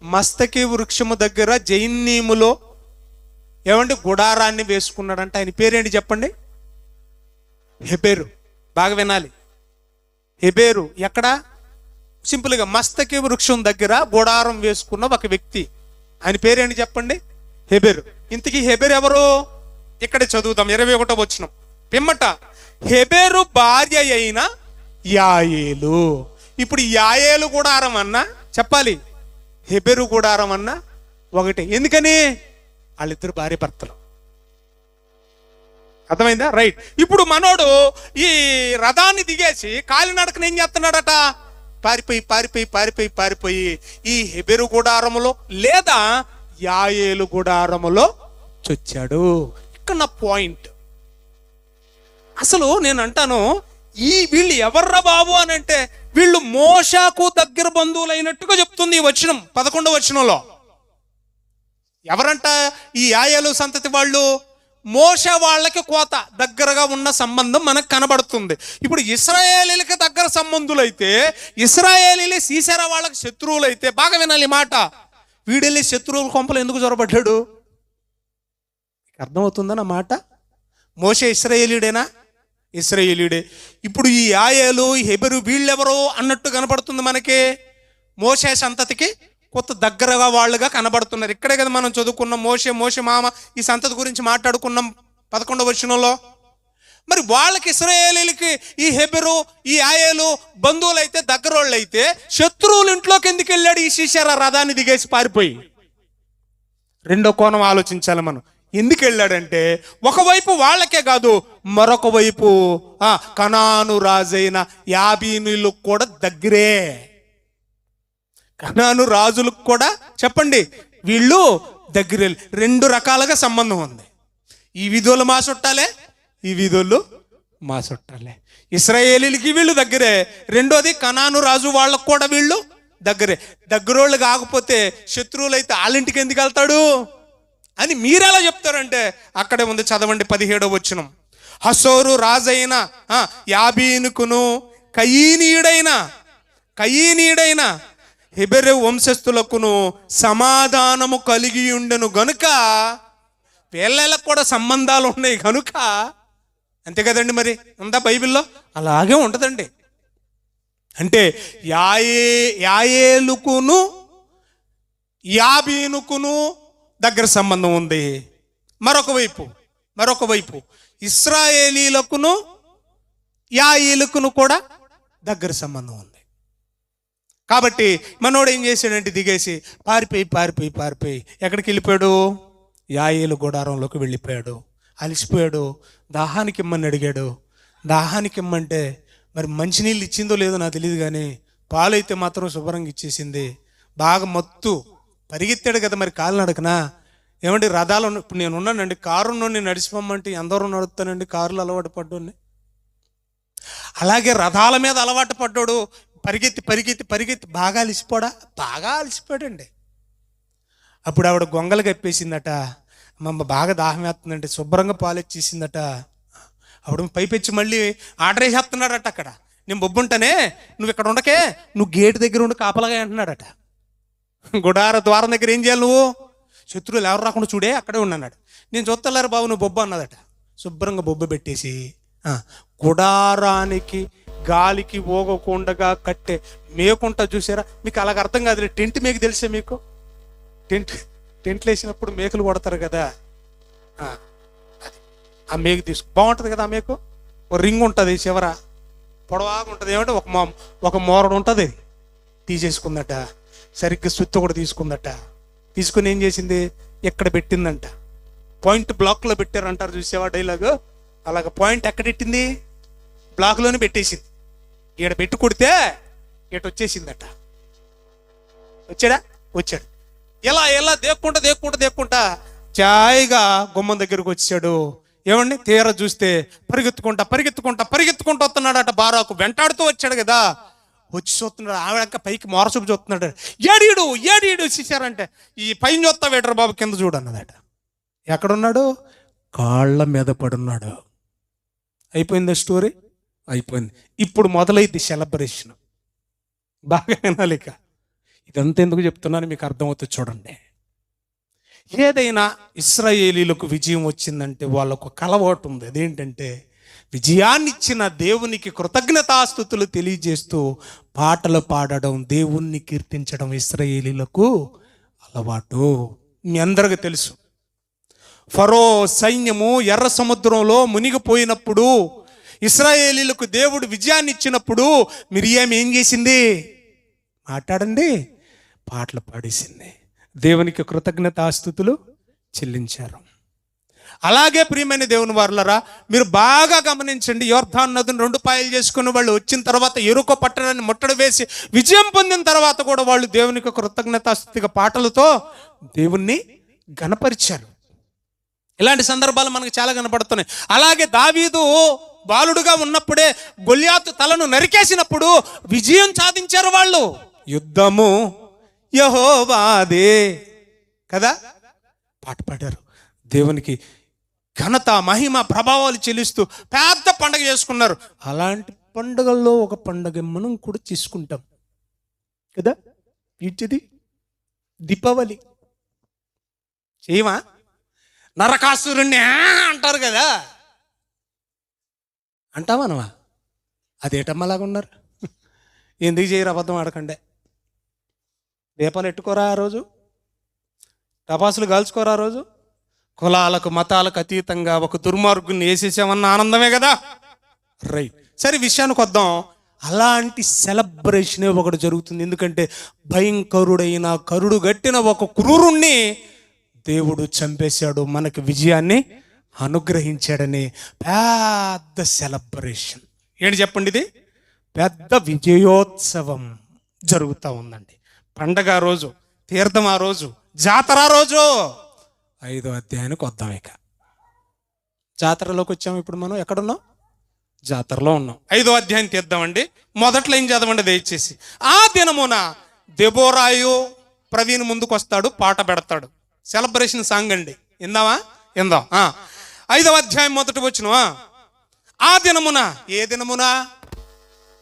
మస్తకి వృక్షము దగ్గర జయిన్నీములో ఏమండి గుడారాన్ని వేసుకున్నాడంట. ఆయన పేరేంటి చెప్పండి? హెబెరు. బాగా వినాలి. హెబెరు ఎక్కడ? సింపుల్గా మస్తకి వృక్షం దగ్గర గుడారం వేసుకున్న ఒక వ్యక్తి. ఆయన పేరేంటి చెప్పండి? హెబెరు. ఇంతకీ హెబెరు ఎవరు? ఇక్కడే చదువుతాం. 21వ వచనం. పిమ్మట హెబెరు భార్య అయిన యాయేలు. ఇప్పుడు యాయేలు గుడారం అన్నా చెప్పాలి, హెబెరు గుడారం అన్నా ఒకటే. ఎందుకని? వాళ్ళిద్దరు భార్య భర్తలు. అర్థమైందా? రైట్. ఇప్పుడు మనోడు ఈ రథాన్ని దిగేసి కాలినడకన ఏం చేస్తున్నాడట? పారిపోయి ఈ హెబెరు గుడారములో లేదా యాయేలు గుడారములో చొచ్చాడు. ఇక్కడ నా పాయింట్. అసలు నేను అంటాను, వీళ్ళు ఎవర్రా బాబు అని అంటే వీళ్ళు మోషాకు దగ్గర బంధువులైనట్టుగా చెప్తుంది ఈ వచనం. 11వ వచనంలో ఎవరంట? ఈ యాయేలు సంతతి వాళ్ళు. మోషే వాళ్ళకి కోత దగ్గరగా ఉన్న సంబంధం మనకు కనబడుతుంది. ఇప్పుడు ఇశ్రాయేలీలకి దగ్గర సంబంధులైతే ఇశ్రాయేలీలే సీసెరా వాళ్ళకి శత్రువులైతే, బాగా వినాలి మాట, వీడెళ్ళి శత్రువుల కొంపలు ఎందుకు జొరబడ్డాడు? అర్థమవుతుందా నా మాట? మోషే ఇశ్రాయేలీయుడేనా? ఇశ్రాయేలీయుడే. ఇప్పుడు ఈ యాయేలు హెబెరు వీళ్ళెవరో అన్నట్టు కనబడుతుంది మనకి. మోషే సంతతికి కొత్త దగ్గరగా వాళ్ళుగా కనబడుతున్నారు. ఇక్కడే కదా మనం చదువుకున్నాం. మోషే మామ ఈ సంతతి గురించి మాట్లాడుకున్నాం 11వ వచనంలో. మరి వాళ్ళకి ఇశ్రాయేలీలకి ఈ హెబెరు ఈ యాయేలు బంధువులు అయితే దగ్గరోళ్ళు అయితే శత్రువుల ఇంట్లోకి ఎందుకు వెళ్ళాడు ఈ సీసెరా రథాన్ని దిగేసి పారిపోయి? రెండో కోణం ఆలోచించాలి మనం. ఎందుకు వెళ్ళాడంటే ఒకవైపు వాళ్ళకే కాదు, మరొక వైపు కనాను రాజైన యాబీనులకు కూడా దగ్గరే. కనాను రాజులకు కూడా చెప్పండి వీళ్ళు దగ్గరే. రెండు రకాలుగా సంబంధం ఉంది. ఈ విధులు మా చుట్టాలే, ఈ విధులు మా చుట్టాలే. ఇశ్రాయేలీలకి వీళ్ళు దగ్గరే. రెండోది కనాను రాజు వాళ్ళకు కూడా వీళ్ళు దగ్గరే. దగ్గరోళ్ళు కాకపోతే శత్రువులు అయితే వాళ్ళింటికి ఎందుకు వెళ్తాడు అని మీరెలా చెప్తారంటే అక్కడే ఉంది, చదవండి 17వ వచనం. హసోరు రాజైన యాబీనుకును కయీనీయుడైన హెబెరు వంశస్థులకును సమాధానము కలిగి ఉండెను గనుక, వీళ్ళకు కూడా సంబంధాలు ఉన్నాయి కనుక. అంతే కదండి, మరి ఉందా బైబిల్లో? అలాగే ఉంటుందండి. అంటే యాయేలుకును యాబీనుకును దగ్గర సంబంధం ఉంది. మరొక వైపు ఇశ్రాయేలీలకును యాయేలుకును కూడా దగ్గర సంబంధం ఉంది. కాబట్టి మనోడు ఏం చేశాడంటే దిగేసి పారిపోయి ఎక్కడికి వెళ్ళిపోయాడు? యాయేలు గుడారంలోకి వెళ్ళిపోయాడు. అలిసిపోయాడు. దాహానికి ఇమ్మని అడిగాడు. దాహానికి ఇమ్మంటే మరి మంచినీళ్ళు ఇచ్చిందో లేదో నాకు తెలియదు, కానీ పాలు అయితే మాత్రం శుభ్రంగా ఇచ్చేసింది. బాగా మత్తు పరిగెత్తాడు కదా, మరి కాలు నడకనా? ఏమండి రథాలు ఇప్పుడు నేను ఉన్నానండి, కారు నుండి నడిచిపోమ్మంటే ఎందరూ నడుపుతానండి, కారులో అలవాటు పడ్డాన్ని. అలాగే రథాల మీద అలవాటు పడ్డాడు. పరిగెత్తి బాగా అలిసిపోయాడండి. అప్పుడు ఆవిడ గొంగలు కప్పేసిందట. అమ్మ బాగా దాహం వేస్తుందంటే శుభ్రంగా పాలు ఇచ్చేసిందట. అప్పుడు పైపెచ్చి మళ్ళీ ఆర్డర్ వేసేస్తున్నాడట. అక్కడ నేను బొబ్బుంటానే, నువ్వు ఇక్కడ ఉండకే, నువ్వు గేటు దగ్గర ఉండి కాపలాగా అంటున్నాడట. గుడార ద్వారం దగ్గర ఏం చేయాలి నువ్వు? శత్రువులు ఎవరు రాకుండా చూడే, అక్కడే ఉన్నాడు. నేను చూస్తలేరు బాబు నువ్వు బొబ్బ అన్నదట. శుభ్రంగా బొబ్బ పెట్టేసి గుడారానికి గాలికి ఓగకుండగా కట్టే మేకుంటా చూసారా? మీకు అలాగ అర్థం కాదు. టెంట్ మేకు తెలిసే మీకు? టెంట్లు వేసినప్పుడు మేకులు కొడతారు కదా, ఆ మేకు బాగుంటుంది కదా. ఆ మేకు ఒక రింగ్ ఉంటుంది, చివర పొడవాగా ఉంటుంది. ఏమంటే ఒక మోరడు ఉంటుంది, తీసేసుకుందట. సరిగ్గా సుత్తి కూడా తీసుకుందట. తీసుకుని ఏం చేసింది, ఎక్కడ పెట్టిందంట. పాయింట్ బ్లాక్లో పెట్టారంటారు చూసేవా డైలాగ్, అలాగ పాయింట్ ఎక్కడెట్టింది, బ్లాక్లోనే పెట్టేసింది. ఈడ పెట్టి కొడితే ఈట వచ్చేసిందట. వచ్చాడు. ఎలా దేక్కుంటా చాయిగా గుమ్మం దగ్గరకు వచ్చాడు. ఏమండి, తీర చూస్తే పరిగెత్తుకుంటా వస్తున్నాడట. బారాకు వెంటాడుతూ వచ్చాడు కదా, వచ్చి చూస్తున్నాడు. ఆవిడక పైకి మోరచూపు చూస్తున్నాడు. ఏడీడు చూశారంటే, ఈ పైన చూస్తా వేటరు బాబు, కింద చూడన్నదట. ఎక్కడున్నాడు, కాళ్ళ మీద పడున్నాడు. అయిపోయింది స్టోరీ, అయిపోయింది. ఇప్పుడు మొదలైంది సెలబ్రేషన్. బాగా వినాలి. ఇక ఇదంతా ఎందుకు చెప్తున్నాను మీకు అర్థమవుతుంది చూడండి. ఏదైనా ఇశ్రాయేలీలకు విజయం వచ్చిందంటే వాళ్ళకు కలవాటు ఉంది. అదేంటంటే విజయాన్ని ఇచ్చిన దేవునికి కృతజ్ఞతాస్తుతులు తెలియజేస్తూ పాటలు పాడడం, దేవుణ్ణి కీర్తించడం ఇశ్రాయేలీలకు అలవాటు. మీ అందరికీ తెలుసు, ఫరో సైన్యము ఎర్ర సముద్రంలో మునిగిపోయినప్పుడు ఇశ్రాయేలీలకు దేవుడు విజయాన్ని ఇచ్చినప్పుడు మిరియాం ఏం చేసింది, మాట్లాడండి, పాటలు పాడేసింది. దేవునికి కృతజ్ఞతాస్తుతులు చెల్లించారు. అలాగే ప్రియమైన దేవుని వారలారా, మీరు బాగా గమనించండి. యోర్దాను నదిని 2 పాయలు చేసుకుని వాళ్ళు వచ్చిన తర్వాత యెరికో పట్టణాన్ని ముట్టడి వేసి విజయం పొందిన తర్వాత కూడా వాళ్ళు దేవునికి కృతజ్ఞతాస్తుతిగా పాటలతో దేవుణ్ణి గణపరిచారు. ఇలాంటి సందర్భాలు మనకు చాలా కనపడుతున్నాయి. అలాగే దావీదు బాలుడుగా ఉన్నప్పుడే గొల్యాతు తలను నరికేసినప్పుడు విజయం సాధించారు వాళ్ళు. యుద్ధము యెహోవాదే కదా పాట పాడారు. దేవునికి ఘనత, మహిమ, ప్రభావాలు చెల్లిస్తూ పెద్ద పండుగ చేసుకున్నారు. అలాంటి పండుగల్లో ఒక పండుగ మనం కూడా చేసుకుంటాం కదా, ఏంటిది, దీపావళి. చేయమా, నరకాసురుణ్ణి అంటారు కదా, అంటామనవా? అదేటమ్మలాగా ఉన్నారు. ఎందుకు చేయరు, అబద్ధం ఆడకండే. దీపాలు ఎట్టుకోరా ఆ రోజు, టపాసులు కాల్చుకోరా ఆ రోజు. కులాలకు మతాలకు అతీతంగా ఒక దుర్మార్గుని వేసేసామన్న ఆనందమే కదా, రైట్. సరే, విషయానికి వద్దాం. అలాంటి సెలబ్రేషనే ఒకటి జరుగుతుంది. ఎందుకంటే భయంకరుడైన, కరుడు గట్టిన ఒక క్రూరుణ్ణి దేవుడు చంపేశాడు, మనకి విజయాన్ని అనుగ్రహించాడని పెద్ద సెలబ్రేషన్. ఏంటి చెప్పండి, ఇది పెద్ద విజయోత్సవం జరుగుతూ ఉందండి. పండగ రోజు, తీర్థం ఆ రోజు, జాతర రోజు. 5వ అధ్యాయానికి వద్దాం. ఇక జాతరలోకి వచ్చాము. ఇప్పుడు మనం ఎక్కడున్నాం, జాతరలో ఉన్నాం. 5వ అధ్యాయం తీద్దామండి. మొదట్లో ఏం చదవండి దయచేసి. ఆ దినమున దెబోరాయు ప్రవీణ్ ముందుకు వస్తాడు, పాట పెడతాడు. సెలబ్రేషన్ సాంగ్ అండి, ఇందాం. 5వ అధ్యాయం మొదటి వచనం. ఆ దినమున, ఏ దినమున,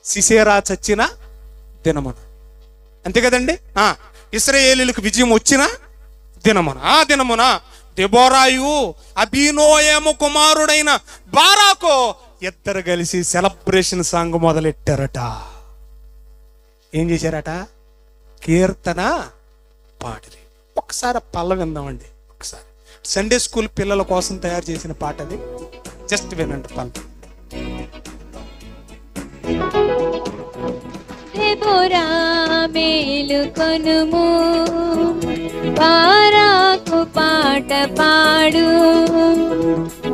సిసేరా చచ్చిన దినమున, అంతే కదండి. ఇశ్రాయేలీలకు విజయం వచ్చిన దినమున, ఆ దినమున దెబోరాయు అబీనోయము కుమారుడైన బారాకు ఇద్దరు కలిసి సెలబ్రేషన్ సాంగ్ మొదలెట్టారట. ఏం చేశారట, కీర్తన పాటలు. ఒకసారి పల్ల విందామండి. ఒకసారి సండే స్కూల్ పిల్లల కోసం తయారు చేసిన పాట అది, జస్ట్ వినండి పల్ల. దెబోరా మేలుకొనుము, బారాకు పాట పాడు.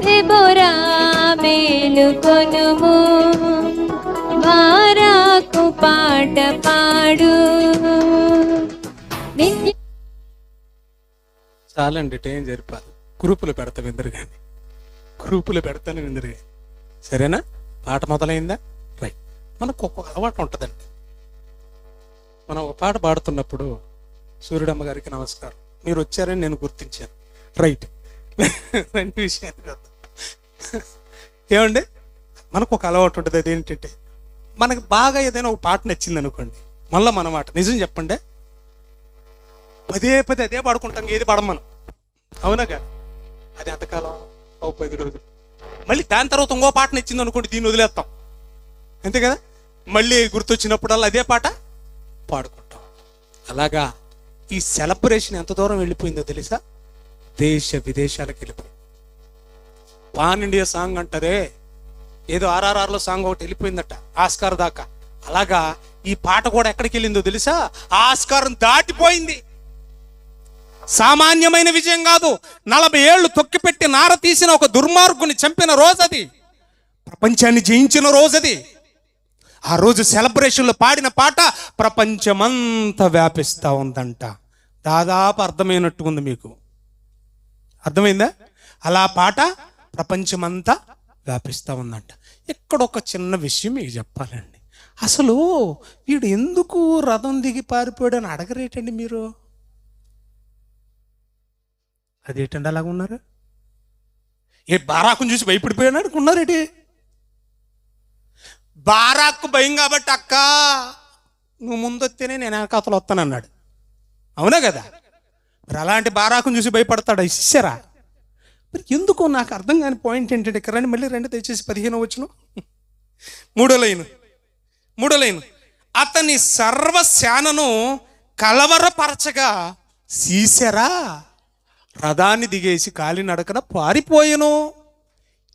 దెబోరా మేలుకొనుము, బారాకు పాట పాడు. చాలండి, టైం జరిపాలి. గ్రూపులు పెడతాం ఇందరు కానీ, గ్రూపులు పెడతాను ఇందరు కానీ. సరేనా, పాట మొదలైందా? రైట్. మనకు ఒక్కొక్క అలవాటు ఉంటుందండి. మనం ఒక పాట పాడుతున్నప్పుడు సూర్యుడమ్మ గారికి నమస్కారం, మీరు వచ్చారని నేను గుర్తించాను. రైట్. 2 విషయాలు కదా ఏమండి, మనకు ఒక అలవాటు ఉంటుంది. అదేంటంటే మనకు బాగా ఏదైనా ఒక పాట నచ్చింది అనుకోండి, మళ్ళీ మన మాట నిజం చెప్పండి, పదే అదే పాడుకుంటాం, ఏది పాడం మనం. అవునాగా, అది ఎంతకాలం, 10 రోజులు. మళ్ళీ దాని తర్వాత ఇంకో పాట నచ్చింది అనుకోండి, దీన్ని వదిలేస్తాం, అంతే కదా. మళ్ళీ గుర్తొచ్చినప్పుడల్లా అదే పాట పాడుకుంటాం. అలాగా ఈ సెలబ్రేషన్ ఎంత దూరం వెళ్ళిపోయిందో తెలుసా, దేశ విదేశాలకు వెళ్ళిపోయింది. పాన్ ఇండియా సాంగ్ అంటారే, ఏదో RRRలో సాంగ్ ఒకటి వెళ్ళిపోయిందట ఆస్కార్ దాకా. అలాగా ఈ పాట కూడా ఎక్కడికి వెళ్ళిందో తెలుసా, ఆస్కారం దాటిపోయింది. సామాన్యమైన విజయం కాదు. 40 ఏళ్ళు తొక్కిపెట్టి నార తీసిన ఒక దుర్మార్గుని చంపిన రోజు అది. ప్రపంచాన్ని జయించిన రోజు అది. ఆ రోజు సెలబ్రేషన్లో పాడిన పాట ప్రపంచమంతా వ్యాపిస్తూ ఉందంట. దాదాపు అర్థమైనట్టు ఉంది మీకు. అర్థమైందా? అలా పాట ప్రపంచమంతా వ్యాపిస్తూ ఉందంట. ఇక్కడ ఒక చిన్న విషయం మీకు చెప్పాలండి. అసలు వీడు ఎందుకు రథం దిగి పారిపోయాడు అని అడగరేటండి మీరు? అదేంటండి అలాగ ఉన్నారు? ఏ బారాకుని చూసి భయపడిపోయాడు అనుకున్నారేటి? బారాకు భయం కాబట్టి అక్క నువ్వు ముందు వస్తేనే నేను వెనకాతలు వస్తాను అన్నాడు. అవునా కదా? మరి అలాంటి బారాకుని చూసి భయపడతాడు ఇచ్చారా? మరి ఎందుకో నాకు అర్థం కాని పాయింట్ ఏంటంటే, ఇక్కడ రండి, మళ్ళీ రండి దయచేసి 15వ వచనం, మూడో లైను. అతని సర్వశానను కలవరపరచగా సీసెరా రథాన్ని దిగేసి కాలినడకన పారిపోయెను.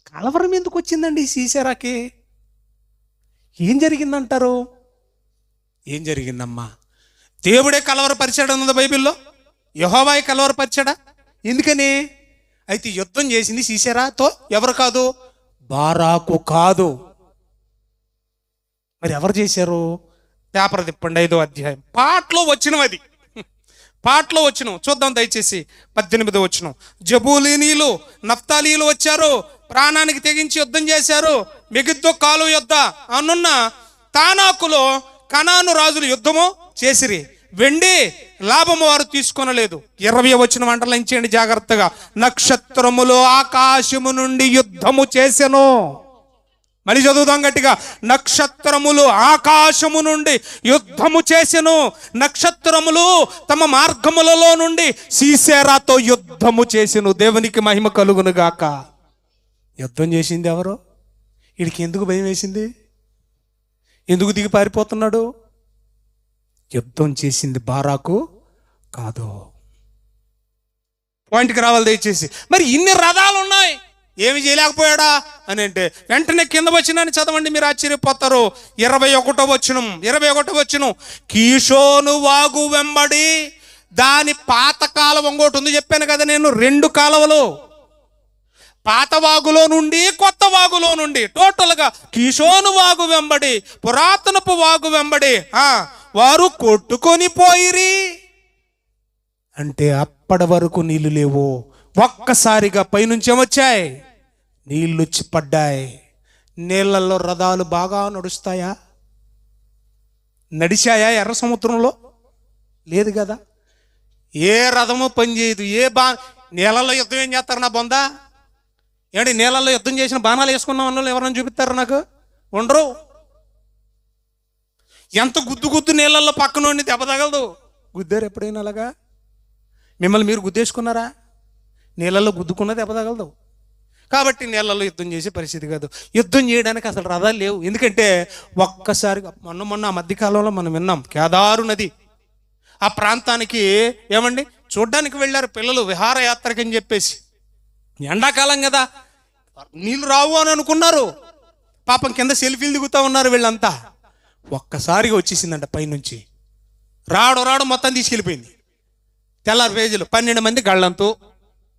కలవరం ఎందుకు వచ్చిందండి సీసెరాకి? ఏం జరిగిందంటారు? ఏం జరిగిందమ్మా? దేవుడే కలవరపరిచాడు అన్నది బైబిల్లో. యెహోవాయే కలవరపరిచాడా? ఎందుకని? అయితే యుద్ధం చేసింది సీసెరాతో ఎవరు కాదు? బారాకు కాదు. మరి ఎవరు చేశారు? పేపర్ తిప్పండి, 5వ అధ్యాయం. పాటలో వచ్చినది. పాటలో వచ్చిన చూద్దాం దయచేసి. 18వ వచనం. జబూలీనీలు నఫ్తాలీలు వచ్చారు, ప్రాణానికి తెగించి యుద్ధం చేశారు. మెగిద్దో కాలు యుద్ధ అనున్న తానాకులో కనాను రాజులు యుద్ధము చేసిరి, వెండి లాభము వారు తీసుకొనలేదు. 20వ వచనం అంటలించండి జాగ్రత్తగా. నక్షత్రములు ఆకాశము నుండి యుద్ధము చేసెను. మళ్ళీ చదువుదాం గట్టిగా. నక్షత్రములు ఆకాశము నుండి యుద్ధము చేసెను. నక్షత్రములు తమ మార్గములలో నుండి సీసెరాతో యుద్ధము చేసెను. దేవునికి మహిమ కలుగును గాక. యుద్ధం చేసింది ఎవరు? వీడికి ఎందుకు భయం వేసింది? ఎందుకు దిగి పారిపోతున్నాడు? యుద్ధం చేసింది బారాకు కాదు. పాయింట్కి రావాలి దయచేసి. మరి ఇన్ని రథాలు ఉన్నాయి, ఏమి చేయలేకపోయాడా అని అంటే వెంటనే కింద వచ్చినని చదవండి, మీరు ఆశ్చర్యపోతారు. 21వ వచనం. కీషోను వాగు వెంబడి దాని పాత కాలం ఇంకోటి ఉంది చెప్పాను కదా నేను. 2 కాలువలు, పాత వాగులో నుండి కొత్త వాగులో నుండి, టోటల్గా కీషోను వాగు వెంబడి పురాతనపు వాగు వెంబడి వారు కొట్టుకొని పోయిరి. అంటే అప్పటి వరకు నీళ్లు లేవు. ఒక్కసారిగా పైనుంచి ఏమొచ్చాయి? నీళ్ళు వచ్చి పడ్డాయి. నీళ్ళల్లో రథాలు బాగా నడుస్తాయా? నడిచాయా ఎర్ర సముద్రంలో? లేదు కదా. ఏ రథము పనిచేయదు. నీళ్ళల్లో యుద్ధం ఏం చేస్తారు నా బొందా? ఏమంటే నీళ్ళల్లో యుద్ధం చేసిన బాణాలు వేసుకున్న వాళ్ళు ఎవరైనా చూపిస్తారు నాకు? ఉండరు. ఎంత గుద్దు నీళ్ళల్లో పక్కన దెబ్బ తగలదు. గుద్దారు ఎప్పుడైనా అలాగా? మిమ్మల్ని మీరు గుద్దేసుకున్నారా? నీళ్ళల్లో గుద్దుకున్న దెబ్బ తగలదు. కాబట్టి నీళ్ళల్లో యుద్ధం చేసే పరిస్థితి కాదు. యుద్ధం చేయడానికి అసలు రథాలు లేవు. ఎందుకంటే ఒక్కసారిగా మొన్న ఆ మధ్యకాలంలో మనం విన్నాం, కేదారు నది ఆ ప్రాంతానికి ఏమండి చూడ్డానికి వెళ్ళారు పిల్లలు విహారయాత్రకి అని చెప్పేసి. ఎండాకాలం కదా, నీళ్ళు రావు అని అనుకున్నారు. పాపం కింద సెల్ఫీలు దిగుతూ ఉన్నారు వీళ్ళంతా. ఒక్కసారిగా వచ్చేసిందంట పైనుంచి. రాడు మొత్తం తీసుకెళ్ళిపోయింది. తెల్లారి పేజీలు 12 మంది గళ్ళంతూ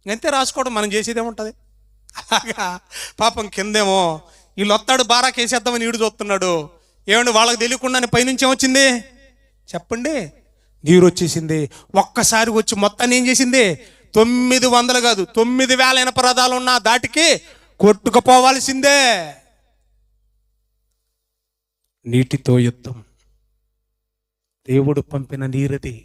అంతే రాసుకోవడం. మనం చేసేది ఏముంటుంది? అలాగా పాపం కిందేమో వీళ్ళు వస్తాడు బారాకి వేసేద్దామని ఈడు చూస్తున్నాడు. ఏమండి వాళ్ళకి తెలియకుండానే పైనుంచి ఏమొచ్చింది చెప్పండి? నీరు వచ్చేసింది. ఒక్కసారి వచ్చి మొత్తాన్ని ఏం చేసింది? 900 కాదు 9000 ఇనప రథాలు ఉన్న దాటికి కొట్టుకుపోవాల్సిందే. నీటితో యుద్ధం. దేవుడు పంపిన నీరది.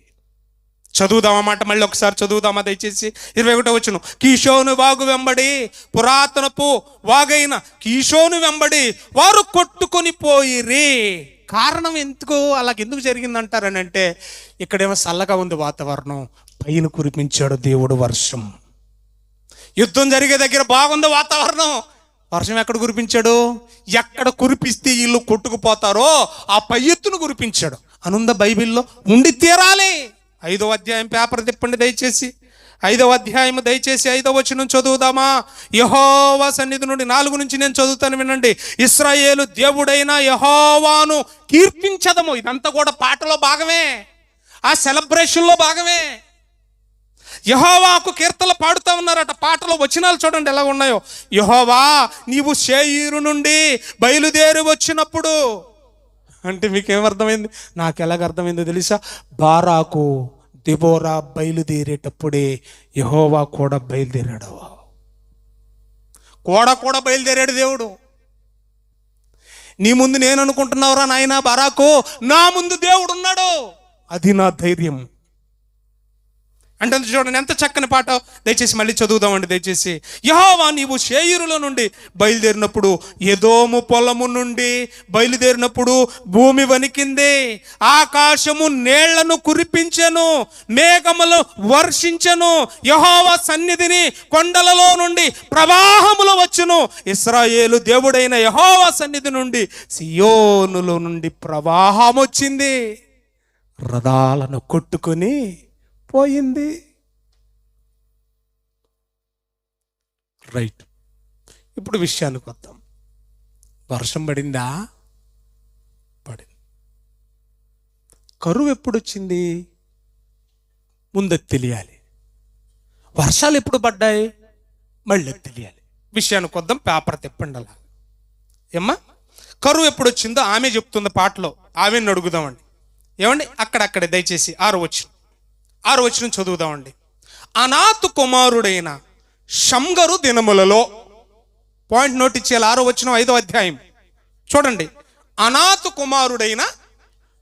చదువుదామా మాట మళ్ళీ ఒకసారి చదువుదామా దయచేసి. 21వ వచనం. కీషోను వాగు వెంబడి పురాతనపు వాగైన కీషోను వెంబడి వారు కొట్టుకొని పోయిరి. కారణం ఎందుకు జరిగిందంటారని అంటే, ఇక్కడేమో చల్లగా ఉంది వాతావరణం, పైన కురిపించాడు దేవుడు వర్షం. యుద్ధం జరిగే దగ్గర బాగుంది వాతావరణం, వర్షం ఎక్కడ కురిపించాడు? ఎక్కడ కురిపిస్తే వీళ్ళు కొట్టుకుపోతారో ఆ పై ఎత్తును కురిపించాడు అనుంద బైబిల్లో. ఉండి తీరాలి. 5వ అధ్యాయం పేపర్ తిప్పండి దయచేసి. 5వ అధ్యాయం దయచేసి 5వ వచనం చదువుదామా? యెహోవా సన్నిధి నుండి 4 నుంచి నేను చదువుతాను వినండి. ఇశ్రాయేలు దేవుడైన యెహోవాను కీర్తించదము. ఇదంతా కూడా పాటలో భాగమే, ఆ సెలబ్రేషన్లో భాగమే. యెహోవాకు కీర్తనలు పాడుతూ ఉన్నారట. పాటలో వచనాలు చూడండి ఎలా ఉన్నాయో. యెహోవా నీవు శేయీరు నుండి బయలుదేరి వచ్చినప్పుడు అంటే మీకేమర్థమైంది? నాకు ఎలాగ అర్థమైందో తెలుసా? బారాకు దెబోరా బయలుదేరేటప్పుడే యెహోవా కూడా బయలుదేరాడు. కూడా బయలుదేరాడు దేవుడు. నీ ముందు నేను అనుకుంటున్నావురా నాయనా బారాకు, నా ముందు దేవుడు ఉన్నాడు. అది నా ధైర్యం అంటే చూడండి ఎంత చక్కని పాట. దయచేసి మళ్ళీ చదువుదామండి దయచేసి. యెహోవా నీవు శేయీరులో నుండి బయలుదేరినప్పుడు, ఎదోము పొలము నుండి బయలుదేరినప్పుడు భూమి వణికింది, ఆకాశము నీళ్లను కురిపించెను, మేఘములు వర్షించెను, యెహోవా సన్నిధిని కొండలలో నుండి ప్రవాహములు వచ్చును. ఇశ్రాయేలు దేవుడైన యెహోవా సన్నిధి నుండి సియోనులో నుండి ప్రవాహం వచ్చింది, రథాలను కొట్టుకొని పోయింది. రైట్, ఇప్పుడు విషయానికి వద్దాం. వర్షం పడిందా? పడింది. కరువు ఎప్పుడు వచ్చింది? ముందది తెలియాలి. వర్షాలు ఎప్పుడు పడ్డాయి? మళ్ళీ తెలియాలి. విషయానికి వద్దాం. పేపర్ తిప్పండి అలా. ఏమ్మా కరువు ఎప్పుడు వచ్చిందో ఆమె చెప్తుంది పాటలో. ఆమెను అడుగుదామండి. ఏమండి అక్కడక్కడే దయచేసి 6వ వచనం చదువుదామండి. అనాతు కుమారుడైన షంగరు దినములలో, పాయింట్ నోట్ ఇచ్చేయాలి. 6వ వచనం 5వ అధ్యాయం చూడండి. అనాతు కుమారుడైన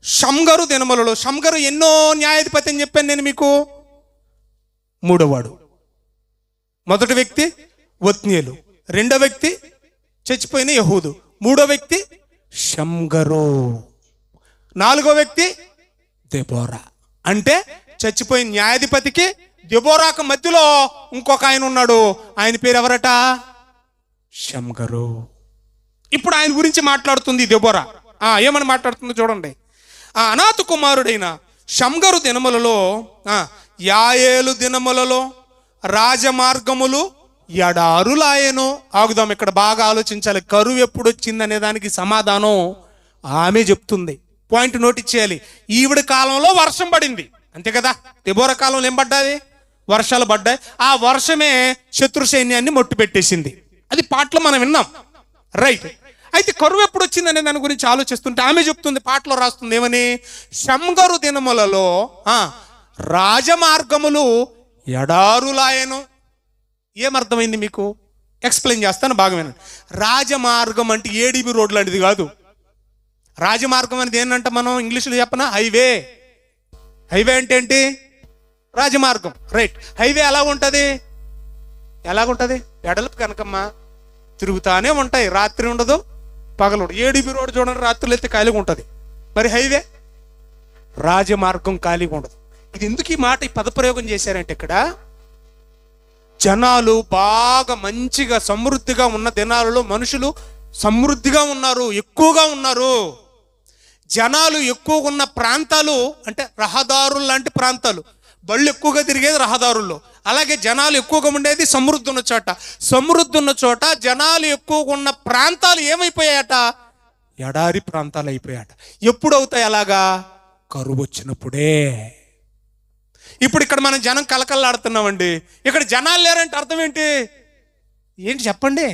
షంగరు దినములలో. షంగరు ఎన్నో న్యాయాధిపతి అని చెప్పాను నేను మీకు. 3వాడు. మొదటి వ్యక్తి ఒత్నీయేలు, 2వ వ్యక్తి చచ్చిపోయిన యెహూదు, 3వ వ్యక్తి షంగరు, 4వ వ్యక్తి దెబోరా. అంటే చచ్చిపోయిన న్యాయాధిపతికి దెబోరాకు మధ్యలో ఇంకొక ఆయన ఉన్నాడు. ఆయన పేరు ఎవరట? షంగరు. ఇప్పుడు ఆయన గురించి మాట్లాడుతుంది దెబోరా. ఏమని మాట్లాడుతుందో చూడండి. అనాథ కుమారుడైన షంగరు దినములలో, యాయేలు దినములలో రాజమార్గములు ఎడారులాయను. ఆగుదాం, ఇక్కడ బాగా ఆలోచించాలి. కరువు ఎప్పుడు వచ్చిందనే దానికి సమాధానం ఆమె చెప్తుంది. పాయింట్ నోట్ ఇచ్చేయాలి. ఈవిడ కాలంలో వర్షం పడింది, అంతే కదా. దెబోరా కాలంలో ఏం పడ్డాయి? వర్షాలు పడ్డాయి. ఆ వర్షమే శత్రు సైన్యాన్ని మొట్టు పెట్టేసింది. అది పాటలో మనం విన్నాం. రైట్. అయితే కరువు ఎప్పుడు వచ్చిందనే దాని గురించి ఆలోచిస్తుంటే ఆమె చెప్తుంది, పాటలో రాస్తుంది ఏమని? షంగరు దినములలో రాజమార్గములు ఎడారులాయను. ఏమర్థమైంది మీకు? ఎక్స్ప్లెయిన్ చేస్తాను, బాగా వినండి. రాజమార్గం అంటే ఏడీబీ రోడ్ లాంటిది కాదు. రాజమార్గం అనేది ఏంటంటే మనం ఇంగ్లీష్లో చెప్పనా? హైవే. హైవే అంటే ఏంటి? రాజమార్గం. రైట్. హైవే ఎలాగుంటుంది? ఎడలపు కనుకమ్మ తిరుగుతానే ఉంటాయి, రాత్రి ఉండదు పగలు. ఏడీబీ రోడ్ చూడండి, రాత్రులు అయితే ఖాళీగా ఉంటుంది. మరి హైవే రాజమార్గం ఖాళీగా ఉండదు. ఇది ఎందుకు ఈ మాట, ఈ పదప్రయోగం చేశారంటే ఇక్కడ జనాలు బాగా మంచిగా సమృద్ధిగా ఉన్న దినాలలో మనుషులు సమృద్ధిగా ఉన్నారు, ఎక్కువగా ఉన్నారు. జనాలు ఎక్కువగా ఉన్న ప్రాంతాలు అంటే రహదారులు లాంటి ప్రాంతాలు. బళ్ళు ఎక్కువగా తిరిగేది రహదారుల్లో. అలాగే జనాలు ఎక్కువగా ఉండేది సమృద్ధి ఉన్న చోట. సమృద్ధి ఉన్న చోట జనాలు ఎక్కువగా ఉన్న ప్రాంతాలు ఏమైపోయాయట? ఎడారి ప్రాంతాలు అయిపోయాట. ఎప్పుడు అవుతాయి అలాగా? కరువు వచ్చినప్పుడే. ఇప్పుడు ఇక్కడ మనం జనం కలకల్లాడుతున్నామండి. ఇక్కడ జనాలు లేరంటే అర్థం ఏంటి చెప్పండి?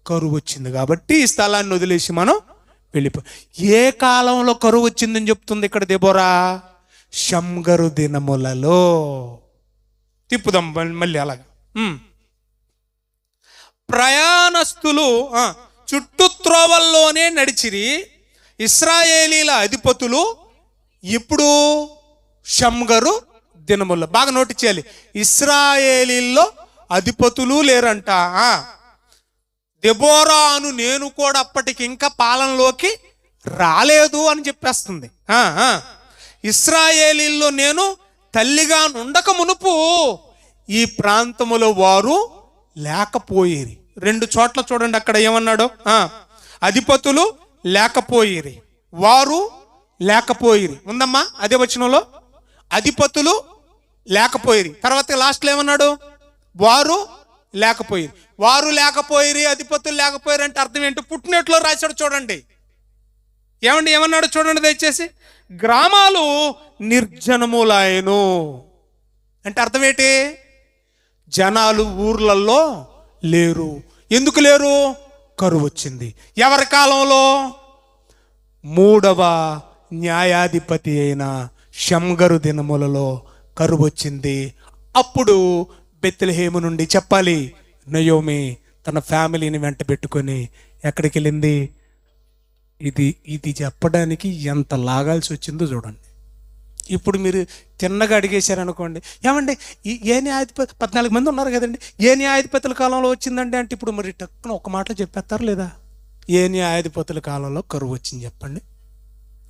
కరువు వచ్చింది కాబట్టి ఈ స్థలాన్ని వదిలేసి మనం ఏ కాలంలో కరువు వచ్చిందని చెప్తుంది ఇక్కడ దెబోరా? షంగరు దినములలో. తిప్పుదాం మళ్ళీ అలాగా. ప్రయాణస్తులు చుట్టూ త్రోవల్లోనే నడిచిరి, ఇశ్రాయేలీల అధిపతులు ఇప్పుడు షంగరు దినముల్లో. బాగా నోట్ చేయాలి. ఇశ్రాయేలీల్లో అధిపతులు లేరంట. దెబోరాను నేను కూడా అప్పటికి ఇంకా పాలనలోకి రాలేదు అని చెప్పేస్తుంది. ఇశ్రాయేలీల్లో నేను తల్లిగా ఉండక మునుపు ఈ ప్రాంతములో వారు లేకపోయిరి. 2 చోట్ల చూడండి అక్కడ ఏమన్నాడు? అధిపతులు లేకపోయిరి, వారు లేకపోయిరి. ఉందమ్మా అదే వచనంలో. అధిపతులు లేకపోయిరి, తర్వాత లాస్ట్లో ఏమన్నాడు? వారు లేకపోయిరి. వారు లేకపోయిరి, అధిపతులు లేకపోయిరి అంటే అర్థం ఏంటి? పుట్టినట్లో రాశాడు చూడండి. ఏమన్నాడు చూడండి దయచేసి. గ్రామాలు నిర్జనములాయను. అంటే అర్థం ఏంటి? జనాలు ఊర్లలో లేరు. ఎందుకు లేరు? కరువు వచ్చింది. ఎవరి కాలంలో? 3వ న్యాయాధిపతి అయిన షమ్గరు దినములలో కరువు వచ్చింది. అప్పుడు బెత్లెహేము నుండి చెప్పాలి, నయోమి తన ఫ్యామిలీని వెంట పెట్టుకొని ఎక్కడికి వెళ్ళింది? ఇది చెప్పడానికి ఎంత లాగాల్సి వచ్చిందో చూడండి. ఇప్పుడు మీరు తిన్నగా అడిగేశారనుకోండి, ఏమండి ఏ న్యాయాధిపతి 14 మంది ఉన్నారు కదండి, ఏ న్యాయాధిపతుల కాలంలో వచ్చిందండి అంటే ఇప్పుడు మరి టక్కున ఒక మాటలో చెప్పేస్తారు లేదా? ఏ న్యాయాధిపతుల కాలంలో కరువు వచ్చింది చెప్పండి,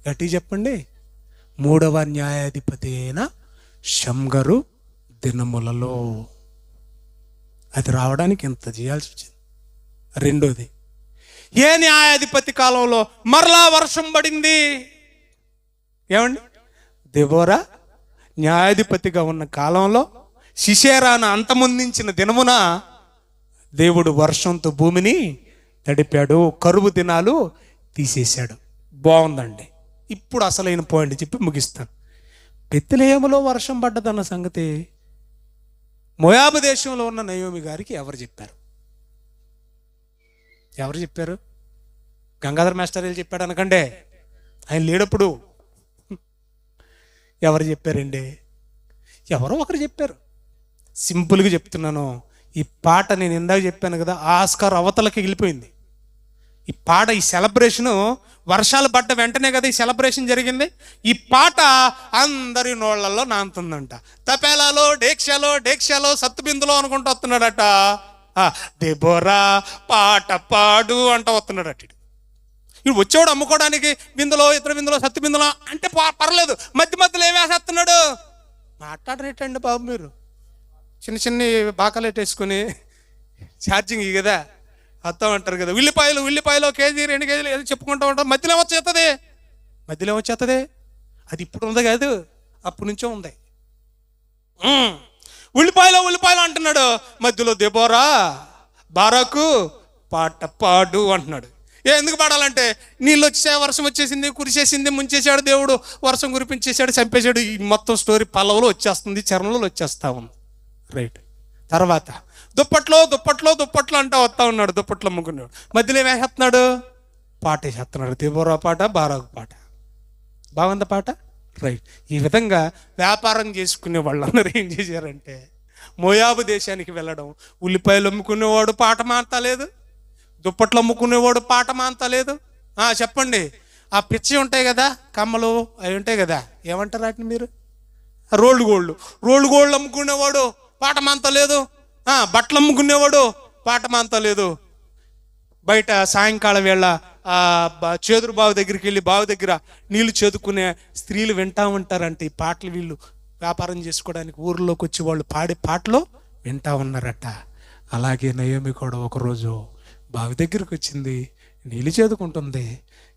గట్టి చెప్పండి. 3వ న్యాయాధిపతి అయిన షమ్గరు దినములలో. అది రావడానికి ఎంత చేయాల్సి వచ్చింది. రెండోది, ఏ న్యాయాధిపతి కాలంలో మరలా వర్షం పడింది? ఏమండి? దెబోరా న్యాయాధిపతిగా ఉన్న కాలంలో సిసెరాను అంతమొందించిన దినమున దేవుడు వర్షంతో భూమిని తడిపాడు, కరువు దినాలు తీసేశాడు. బాగుందండి. ఇప్పుడు అసలైన పాయింట్ చెప్పి ముగిస్తాను. బెత్లెహేములో వర్షం పడ్డదన్న సంగతి మోయాబు దేశంలో ఉన్న నయోమి గారికి ఎవరు చెప్పారు? ఎవరు చెప్పారు? గంగాధర్ మాస్టర్ చెప్పాడు అనకండే, ఆయన లేడప్పుడు. ఎవరు చెప్పారండి? ఎవరో ఒకరు చెప్పారు. సింపుల్గా చెప్తున్నాను. ఈ పాట నేను ఇందాక చెప్పాను కదా, ఆస్కార్ అవతలకి వెళ్ళిపోయింది. ఈ పాట, ఈ సెలబ్రేషను వర్షాలు పడ్డ వెంటనే కదా ఈ సెలబ్రేషన్ జరిగింది. ఈ పాట అందరి నోళ్లలో నానుతుందంట. తపేలాలో, డేక్షాలో సత్తుబిందులో అనుకుంటూ వస్తున్నాడట. దెబోరా పాట పాడు అంట వస్తున్నాడట. ఇడు వచ్చేవాడు అమ్ముకోవడానికి బిందులో, ఇతర బిందులో, సత్తు బిందులో అంటే పర్లేదు. మధ్యలో ఏమేసేస్తున్నాడు? మాట్లాడరేటండి బాబు మీరు. చిన్న బాకాలు ఎట్టేసుకుని ఛార్జింగ్ కదా అర్థం అంటారు కదా. ఉల్లిపాయలు కేజీ 2 కేజీలు ఏదో చెప్పుకుంటూ ఉంటాం. మధ్యలో వచ్చేస్తుంది. అది ఇప్పుడు ఉంది కాదు, అప్పటి నుంచో ఉంది. ఉల్లిపాయలు అంటున్నాడు. మధ్యలో దెబోరా బారాకు పాట పాడు అంటున్నాడు. ఎందుకు పాడాలంటే నీళ్ళు వచ్చేసా, వర్షం వచ్చేసింది, కురిసేసింది, ముంచేశాడు దేవుడు, వర్షం కురిపించేశాడు, చంపేశాడు. ఈ మొత్తం స్టోరీ పల్లవులో వచ్చేస్తుంది, చరణంలో వచ్చేస్తా ఉంది. రైట్. తర్వాత దుప్పట్లో అంటా వస్తా ఉన్నాడు. దుప్పట్లో అమ్ముకున్నాడు. మధ్యలో ఏమేస్తున్నాడు? పాట వేసేస్తున్నాడు. దెబోరా పాట, బారాకు పాట. బాగుంది పాట. రైట్. ఈ విధంగా వ్యాపారం చేసుకునే వాళ్ళందరూ ఏం చేశారంటే మోయాబు దేశానికి వెళ్ళడం. ఉల్లిపాయలు అమ్ముకునేవాడు పాట మాంతలేదు, దుప్పట్లు అమ్ముకునేవాడు పాట మాంతలేదు. చెప్పండి. ఆ పిచ్చి ఉంటాయి కదా, కమ్మలు అవి ఉంటాయి కదా, ఏమంటారు వాటిని మీరు? రోల్డ్ గోల్డ్ అమ్ముకునేవాడు పాట మాంతలేదు. బట్టలు అమ్ముకునేవాడు పాట మాంతలేదు. బయట సాయంకాలం వేళ చేదురు బావి దగ్గరికి వెళ్ళి బావి దగ్గర నీళ్లు చేదుకునే స్త్రీలు వింటా ఉంటారంటే ఈ పాటలు. వీళ్ళు వ్యాపారం చేసుకోవడానికి ఊర్లోకి వచ్చి వాళ్ళు పాడే పాటలు వింటా ఉన్నారట. అలాగే నయోమి కూడా ఒకరోజు బావి దగ్గరికి వచ్చింది, నీళ్ళు చేదుకుంటుంది.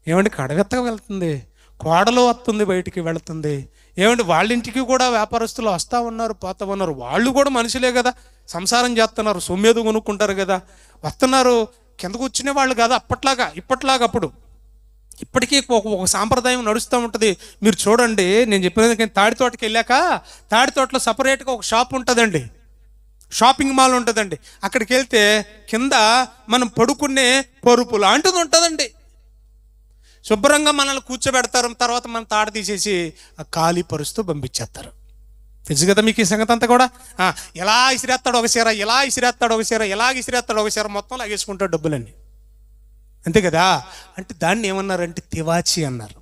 ఏమంటే కడగెత్తగా వెళ్తుంది, కోడలు వస్తుంది, బయటికి వెళుతుంది. ఏమంటే వాళ్ళ ఇంటికి కూడా వ్యాపారస్తులు వస్తూ ఉన్నారు, పోతా ఉన్నారు. వాళ్ళు కూడా మనుషులే కదా, సంసారం చేస్తున్నారు, సొమ్మేదు కొనుక్కుంటారు కదా, వస్తున్నారు. కింద కూర్చునే వాళ్ళు కాదు ఇప్పట్లాగా. అప్పుడు ఇప్పటికీ ఒక సాంప్రదాయం నడుస్తూ ఉంటుంది. మీరు చూడండి, నేను చెప్పినది, తాడి తోటకి వెళ్ళాక తాడి తోటలో సపరేట్గా ఒక షాప్ ఉంటుందండి, షాపింగ్ మాల్ ఉంటుందండి. అక్కడికి వెళ్తే కింద మనం పడుకునే పరుపు లాంటిది ఉంటుందండి. శుభ్రంగా మనల్ని కూర్చోబెడతారు. తర్వాత మనం తాడ తీసేసి ఆ ఖాళీ పరుస్తూ పంపించేస్తారు. తెలుసు కదా మీకు ఈ సంగతి అంతా కూడా. ఎలా ఇసిరేస్తాడు ఒక చీర, ఎలా ఇసిరేస్తాడు ఒక చీర, మొత్తం లాగేసుకుంటాడు డబ్బులన్నీ. అంతే కదా. అంటే దాన్ని ఏమన్నారంటే తివాచి అన్నారు.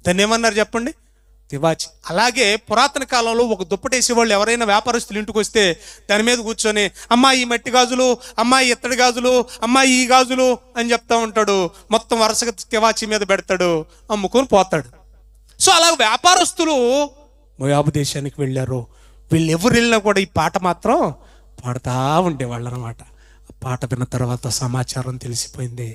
దాన్ని ఏమన్నారు చెప్పండి? తివాచి. అలాగే పురాతన కాలంలో ఒక దుప్పటేసే వాళ్ళు ఎవరైనా వ్యాపారస్తులు ఇంటికి వస్తే దాని మీద కూర్చొని అమ్మాయి ఈ మట్టి గాజులు, అమ్మాయి ఇత్తడి గాజులు, అమ్మాయి ఈ గాజులు అని చెప్తా ఉంటాడు. మొత్తం వరుసగా తివాచి మీద పెడతాడు, అమ్ముకొని పోతాడు. సో అలా వ్యాపారస్తులు మోయాబు దేశానికి వెళ్ళారు. వీళ్ళు ఎవరు వెళ్ళినా కూడా ఈ పాట మాత్రం పాడుతూ ఉండేవాళ్ళు అనమాట. ఆ పాట విన్న తర్వాత సమాచారం తెలిసిపోయింది,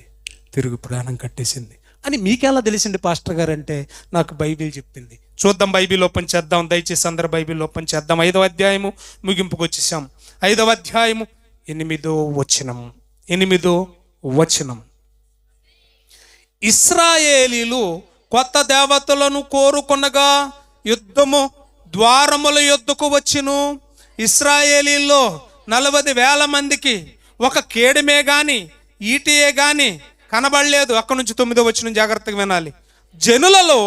తిరుగు ప్రయాణం కట్టేసింది అని. మీకెలా తెలిసింది పాస్టర్ గారు అంటే నాకు బైబిల్ చెప్పింది. చూద్దాం, బైబిల్ ఓపెన్ చేద్దాం. దయచేసి అందరు బైబిల్ ఓపెన్ చేద్దాం. 5వ అధ్యాయము ముగింపుకు వచ్చేసాం. 5వ అధ్యాయము 8వ వచనం. ఇశ్రాయేలీలు కొత్త దేవతలను కోరుకొనగా యుద్ధము ద్వారముల యొద్దకు వచ్చెను. ఇశ్రాయేలీల్లో 40,000 మందికి ఒక కేడమే గాని ఈటియే గాని కనబడలేదు. అక్కడి నుంచి 9వ వచనం జాగ్రత్తగా వినాలి. జనులలో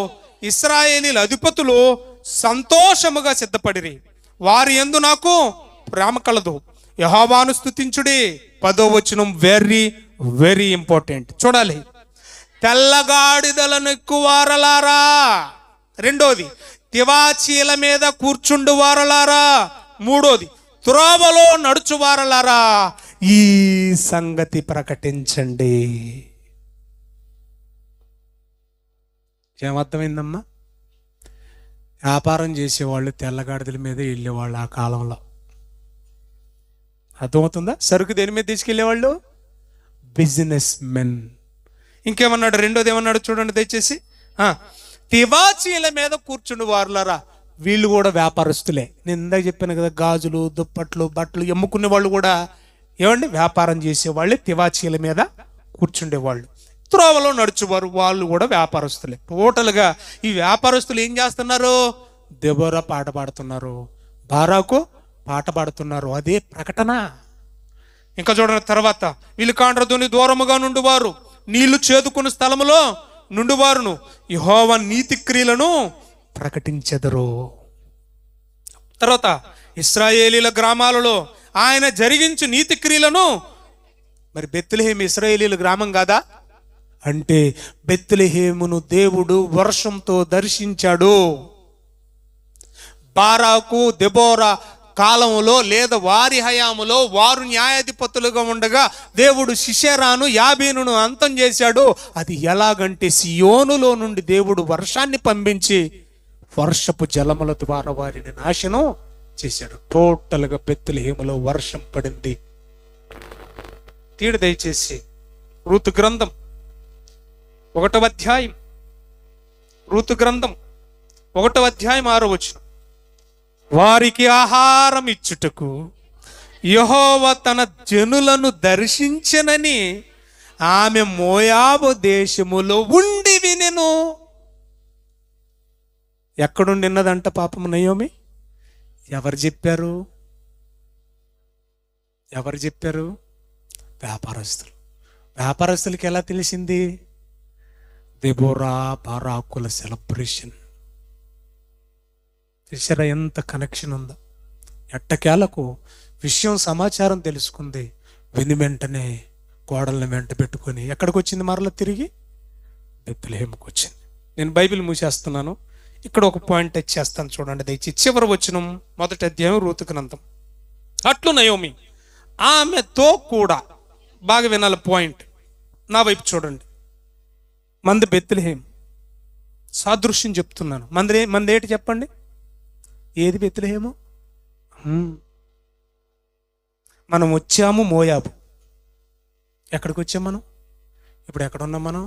ఇశ్రాయేలీల అధిపతులు సంతోషముగా సిద్ధపడిరి, వారి యందు నాకు ప్రేమ కలదు, యెహోవాను స్తుతించుడి. 10వ వచనం వెరీ వెరీ ఇంపార్టెంట్. చూడాలి. తెల్లగాడిదలను ఎక్కువారలారా, రెండోది తివాచీల మీద కూర్చుండు వారలారా, మూడోది త్రోవలో నడుచువారలారా, ఈ సంగతి ప్రకటించండి. ఏమర్థమైందమ్మా? వ్యాపారం చేసేవాళ్ళు తెల్లగాడిదల మీద వెళ్ళేవాళ్ళు ఆ కాలంలో. అర్థమవుతుందా? సరుకు దేని మీద తీసుకెళ్లేవాళ్ళు? Business men. ఇంకేమన్నాడు? రెండోది ఏమన్నాడు చూడండి దయచేసి. తివాచీల మీద కూర్చుండు వారులారా, వీళ్ళు కూడా వ్యాపారస్తులే. నేను ఇందాక చెప్పాను కదా, గాజులు దుప్పట్లు బట్టలు అమ్ముకునే వాళ్ళు కూడా ఏమండి వ్యాపారం చేసేవాళ్ళు. తివాచీల మీద కూర్చుండేవాళ్ళు. త్రోవలో నడుచువారు, వాళ్ళు కూడా వ్యాపారస్తులే. టోటల్గా ఈ వ్యాపారస్తులు ఏం చేస్తున్నారు? దెబోరా పాట పాడుతున్నారు, బారాకు పాట పాడుతున్నారు. అదే ప్రకటన. ఇంకా చూడండి తర్వాత, వీళ్ళు కాండ్రదుని దూరముగా నుండివారు, నీళ్లు చేదుకున్న స్థలములో నుండివారును యెహోవా నీతి క్రియలను ప్రకటించెదరు. తర్వాత ఇశ్రాయేలీల గ్రామాలలో ఆయన జరిగించు నీతి క్రియలను. మరి బెత్లెహేము ఇశ్రాయేలీల గ్రామం కాదా? అంటే బెత్లెహేమును దేవుడు వర్షంతో దర్శించాడు. బారాకు దెబోరా కాలంలో లేదా వారి హయాములో వారు న్యాయాధిపతులుగా ఉండగా దేవుడు సిషెరాను యాబీనును అంతం చేశాడు. అది ఎలాగంటే సియోనులో నుండి దేవుడు వర్షాన్ని పంపించి వర్షపు జలముల ద్వారా వారిని నాశనం చేశాడు. టోటల్గా బెత్లెహేములో వర్షం పడింది. తీడు దయచేసి రూతు గ్రంథం 1వ అధ్యాయం, రూతు గ్రంథం 1వ అధ్యాయం 6వ వచనం. వారికి ఆహారం ఇచ్చుటకు యెహోవా తన జనులను దర్శించెనని ఆమె మోయాబు దేశములో ఉండి వినెను. ఎక్కడుండిన్నదంట పాపం నయోమి? ఎవరు చెప్పారు? ఎవరు చెప్పారు? వ్యాపారస్తులు. వ్యాపారస్తులకి ఎలా తెలిసింది? దెబోరా బారాకుల సెలబ్రేషన్. చూసారా ఎంత కనెక్షన్ ఉందో? ఎట్టకేలకు విషయం సమాచారం తెలుసుకుంది. విని వెంటనే కోడల్ని వెంట పెట్టుకొని ఎక్కడికి వచ్చింది? మరలా తిరిగి బెత్లెహేముకు వచ్చింది. నేను బైబిల్ మూసేస్తున్నాను, ఇక్కడ ఒక పాయింట్ టచ్ చేస్తాను చూడండి దయచేసి. చివరి వచనం 1వ అధ్యాయం రూతు గ్రంథం. అట్లు నయోమి ఆమెతో కూడా, బాగా వినాలి పాయింట్, నా వైపు చూడండి. మంది బెత్లెహేం సాదృశ్యం చెప్తున్నాను. మంది ఏంటి చెప్పండి? ఏది బెత్లెహేము? మనం వచ్చాము మోయాబు. ఎక్కడికి వచ్చాం మనం? ఇప్పుడు ఎక్కడున్నాం మనం?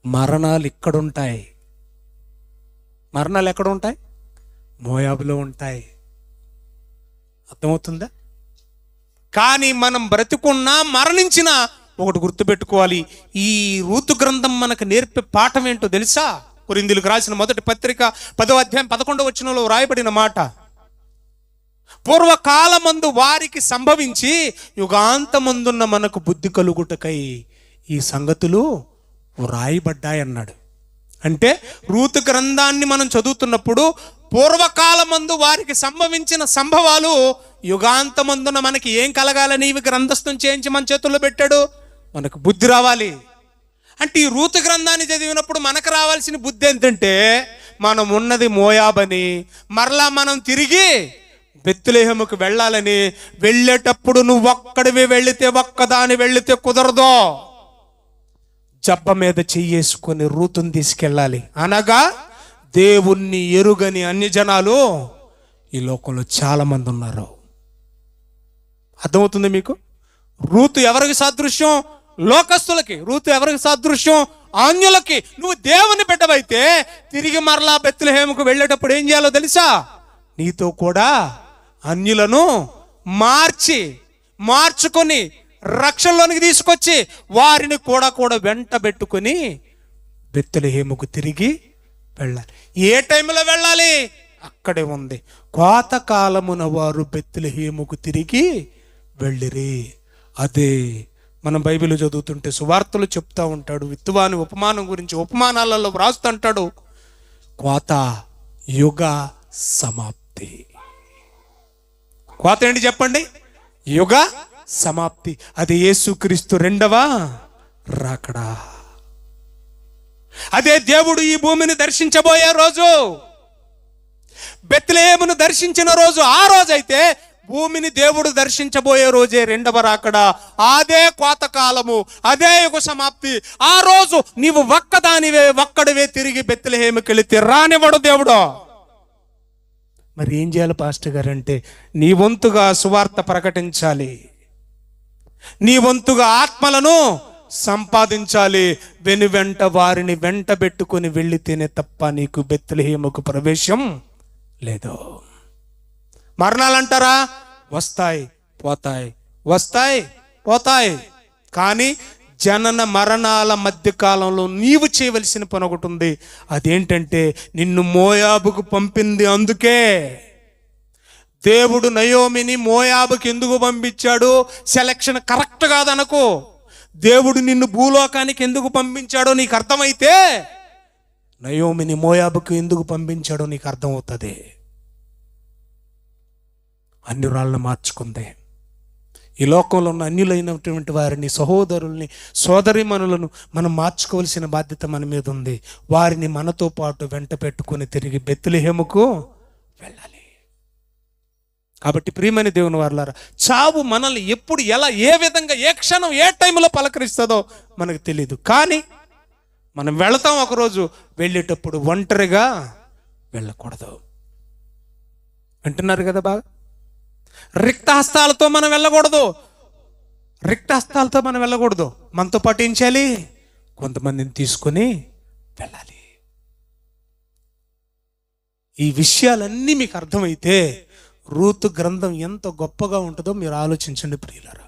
మరణాలు ఇక్కడుంటాయి. మరణాలు ఎక్కడ ఉంటాయి? మోయాబులో ఉంటాయి. అర్థమవుతుందా? కానీ మనం బ్రతికున్నా మరణించినా ఒకటి గుర్తుపెట్టుకోవాలి. ఈ రూతు గ్రంథం మనకు నేర్పే పాఠం ఏంటో తెలుసా? కొరింథీయులకు రాసిన 1వ పత్రిక 10వ అధ్యాయం 11వ వచనంలో రాయబడిన మాట, పూర్వకాలమందు వారికి సంభవించి యుగాంతమందున్న మనకు బుద్ధి కలుగుటకై ఈ సంగతులు వ్రాయబడ్డాయన్నాడు. అంటే రూతు గ్రంథాన్ని మనం చదువుతున్నప్పుడు పూర్వకాలమందు వారికి సంభవించిన సంభవాలు యుగాంతమందున మనకి ఏం కలగాలని ఇవి గ్రంథస్థం చేయించి మన చేతుల్లో పెట్టాడు? మనకు బుద్ధి రావాలి. అంటే ఈ రూతు గ్రంథాన్ని చదివినప్పుడు మనకు రావాల్సిన బుద్ధి ఏంటంటే, మనం ఉన్నది మోయాబని, మరలా మనం తిరిగి బెత్లెహేముకు వెళ్ళాలని. వెళ్ళేటప్పుడు నువ్వు ఒక్కడివి వెళితే, ఒక్కదాని వెళితే కుదరదు. జబ్బ మీద చెయ్యేసుకొని రూతుని తీసుకెళ్ళాలి. అనగా దేవుణ్ణి ఎరుగని అన్య జనాలు ఈ లోకంలో చాలా మంది ఉన్నారు. అర్థమవుతుంది మీకు? రూతు ఎవరికి సాదృశ్యం? లోకస్తులకి. రూతు ఎవరికి సాదృశ్యం? ఆన్యులకి. నువ్వు దేవుని బిడ్డవైతే తిరిగి మరలా బెత్లెహేముకు వెళ్ళేటప్పుడు ఏం చేయాలో తెలుసా? నీతో కూడా అన్యులను మార్చుకొని రక్షణలోనికి తీసుకొచ్చి వారిని కూడా వెంట పెట్టుకొని బెత్లెహేముకు తిరిగి వెళ్ళాలి. ఏ టైంలో వెళ్ళాలి? అక్కడే ఉంది. కోతకాలమున వారు బెత్లెహేముకు తిరిగి వెళ్ళిరి. అదే మనం బైబిల్ చదువుతుంటే సువార్తలు చెప్తా ఉంటాడు, విత్తువాని ఉపమానం గురించి ఉపమానాలలో వ్రాస్తుంటాడు, కోత యుగ సమాప్తి. కోత ఏంటి చెప్పండి? యుగ సమాప్తి. అది యేసుక్రీస్తు రెండవ రాకడా. అదే దేవుడు ఈ భూమిని దర్శించబోయే రోజు, బెత్లెహేమును దర్శించిన రోజు. ఆ రోజైతే భూమిని దేవుడు దర్శించబోయే రోజే రెండవ రాకడా. అదే కోతకాలము, అదే యుగ సమాప్తి. ఆ రోజు నీవు ఒక్కడివే తిరిగి బెత్లెహేముకి వెళితే రానివ్వడు దేవుడు. మరి ఏం చేయాలి పాస్టర్ గారు అంటే, నీ వంతుగా సువార్త ప్రకటించాలి, నీ వంతుగా ఆత్మలను సంపాదించాలి. వెనువెంట వారిని వెంట పెట్టుకుని వెళ్ళితేనే తప్ప నీకు బెత్లెహేముకు ప్రవేశం లేదు. మరణాలు అంటారా? వస్తాయి పోతాయి, వస్తాయి పోతాయి. కానీ జనన మరణాల మధ్య కాలంలో నీవు చేయవలసిన పని ఒకటి ఉంది. అదేంటంటే, నిన్ను మోయాబుకు పంపింది. అందుకే దేవుడు నయోమిని మోయాబుకి ఎందుకు పంపించాడు? సెలక్షన్ కరెక్ట్ కాదనుకో. దేవుడు నిన్ను భూలోకానికి ఎందుకు పంపించాడో నీకు అర్థమైతే, నయోమిని మోయాబుకు ఎందుకు పంపించాడో నీకు అర్థమవుతుంది. అన్యురాలను మార్చుకుంది. ఈ లోకంలో ఉన్న అన్యులైనటువంటి వారిని, సహోదరుల్ని, సోదరీమణులను మనం మార్చుకోవాల్సిన బాధ్యత మన మీద ఉంది. వారిని మనతో పాటు వెంట పెట్టుకుని తిరిగి బెత్లెహేముకు వెళ్ళాలి. కాబట్టి ప్రియమైన దేవుని వారలారా, చావు మనల్ని ఎప్పుడు, ఎలా, ఏ విధంగా, ఏ క్షణం, ఏ టైంలో పలకరిస్తుందో మనకు తెలియదు. కానీ మనం వెళతాం ఒకరోజు. వెళ్ళేటప్పుడు ఒంటరిగా వెళ్ళకూడదు. వింటున్నారు కదా బాగా? రిక్తహస్తాలతో మనం వెళ్ళకూడదు. రిక్తహస్తాలతో మనం వెళ్ళకూడదు. మనతో పాటు ఏం చేయాలి? కొంతమందిని తీసుకొని వెళ్ళాలి. ఈ విషయాలన్నీ మీకు అర్థమైతే రూతు గ్రంథం ఎంత గొప్పగా ఉంటుందో మీరు ఆలోచించండి ప్రియులారా.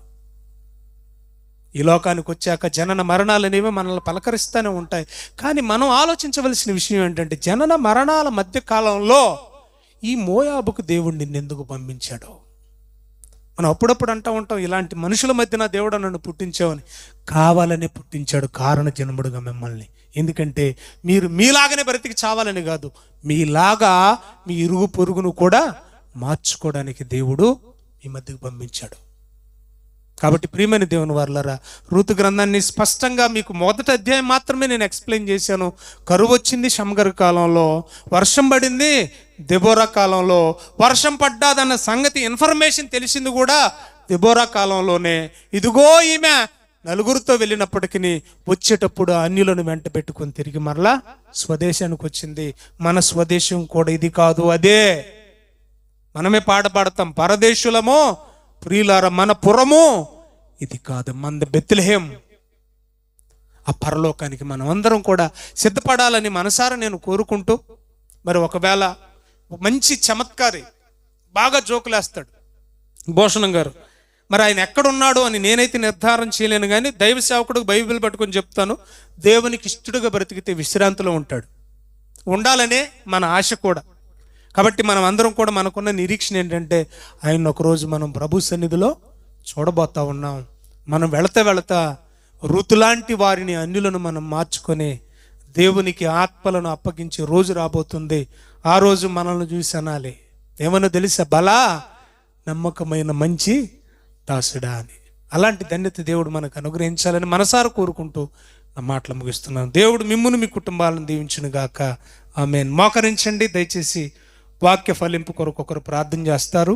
ఈ లోకానికి వచ్చాక జనన మరణాలు అనేవి మనల్ని పలకరిస్తూనే ఉంటాయి. కానీ మనం ఆలోచించవలసిన విషయం ఏంటంటే, జనన మరణాల మధ్య కాలంలో ఈ మోయాబుకు దేవుడు నిన్నెందుకు పంపించాడో. మనం అప్పుడప్పుడు అంటూ ఉంటాం, ఇలాంటి మనుషుల మధ్యన దేవుడు నన్ను పుట్టించావని. కావాలనే పుట్టించాడు, కారణ జన్ముడుగా మిమ్మల్ని. ఎందుకంటే మీరు మీలాగానే బ్రతికి చావాలని కాదు, మీలాగా మీ ఇరుగు పొరుగును కూడా మార్చుకోవడానికి దేవుడు మీ మధ్యకు పంపించాడు. కాబట్టి ప్రియమైన దేవుని వారలారా, రూతు గ్రంథాన్ని స్పష్టంగా మీకు మొదటి అధ్యాయం మాత్రమే నేను ఎక్స్ప్లెయిన్ చేశాను. కరువు వచ్చింది షమ్గర్ కాలంలో, వర్షం పడింది దెబోరా కాలంలో. వర్షం పడ్డాదన్న సంగతి ఇన్ఫర్మేషన్ తెలిసింది కూడా దెబోరా కాలంలోనే. ఇదిగో ఈమె నలుగురితో వెళ్ళినప్పటికీ వచ్చేటప్పుడు అన్యులను వెంట పెట్టుకొని తిరిగి మరలా స్వదేశానికి వచ్చింది. మన స్వదేశం కూడా ఇది కాదు, అదే మనమే పాట పాడతాం, పరదేశులమో ప్రియులార మన పురము ఇది కాదు, మన బెత్లెహేం. ఆ పరలోకానికి మనం అందరం కూడా సిద్ధపడాలని మనసారా నేను కోరుకుంటూ, మరి ఒకవేళ మంచి చమత్కారి బాగా జోకులేస్తాడు భూషణం గారు, మరి ఆయన ఎక్కడున్నాడు అని నేనైతే నిర్ధారణ చేయలేను. కానీ దైవ సేవకుడు బైబిల్ పట్టుకొని చెప్తాను, దేవునికి ఇష్టడుగా బ్రతికితే విశ్రాంతిలో ఉంటాడు. ఉండాలనే మన ఆశ కూడా. కాబట్టి మనం అందరం కూడా మనకున్న నిరీక్షణ ఏంటంటే, ఆయన ఒకరోజు మనం ప్రభు సన్నిధిలో చూడబోతా ఉన్నాం. మనం వెళతా ఋతులాంటి వారిని, అన్యులను మనం మార్చుకొని దేవునికి ఆత్మలను అప్పగించే రోజు రాబోతుంది. ఆ రోజు మనల్ని చూసి అనాలి, ఏమన్నా తెలుసా, బలా నమ్మకమైన మంచి దాసుడా అని. అలాంటి ధన్యత దేవుడు మనకు అనుగ్రహించాలని మనసారా కోరుకుంటూ నా మాటలు ముగిస్తున్నాను. దేవుడు మిమ్మును మీ కుటుంబాలను దీవించును గాక. ఆమేన్. మోకరించండి దయచేసి. వాక్య ఫలింపు కొరకు ఒకరు ప్రార్థన చేస్తారు.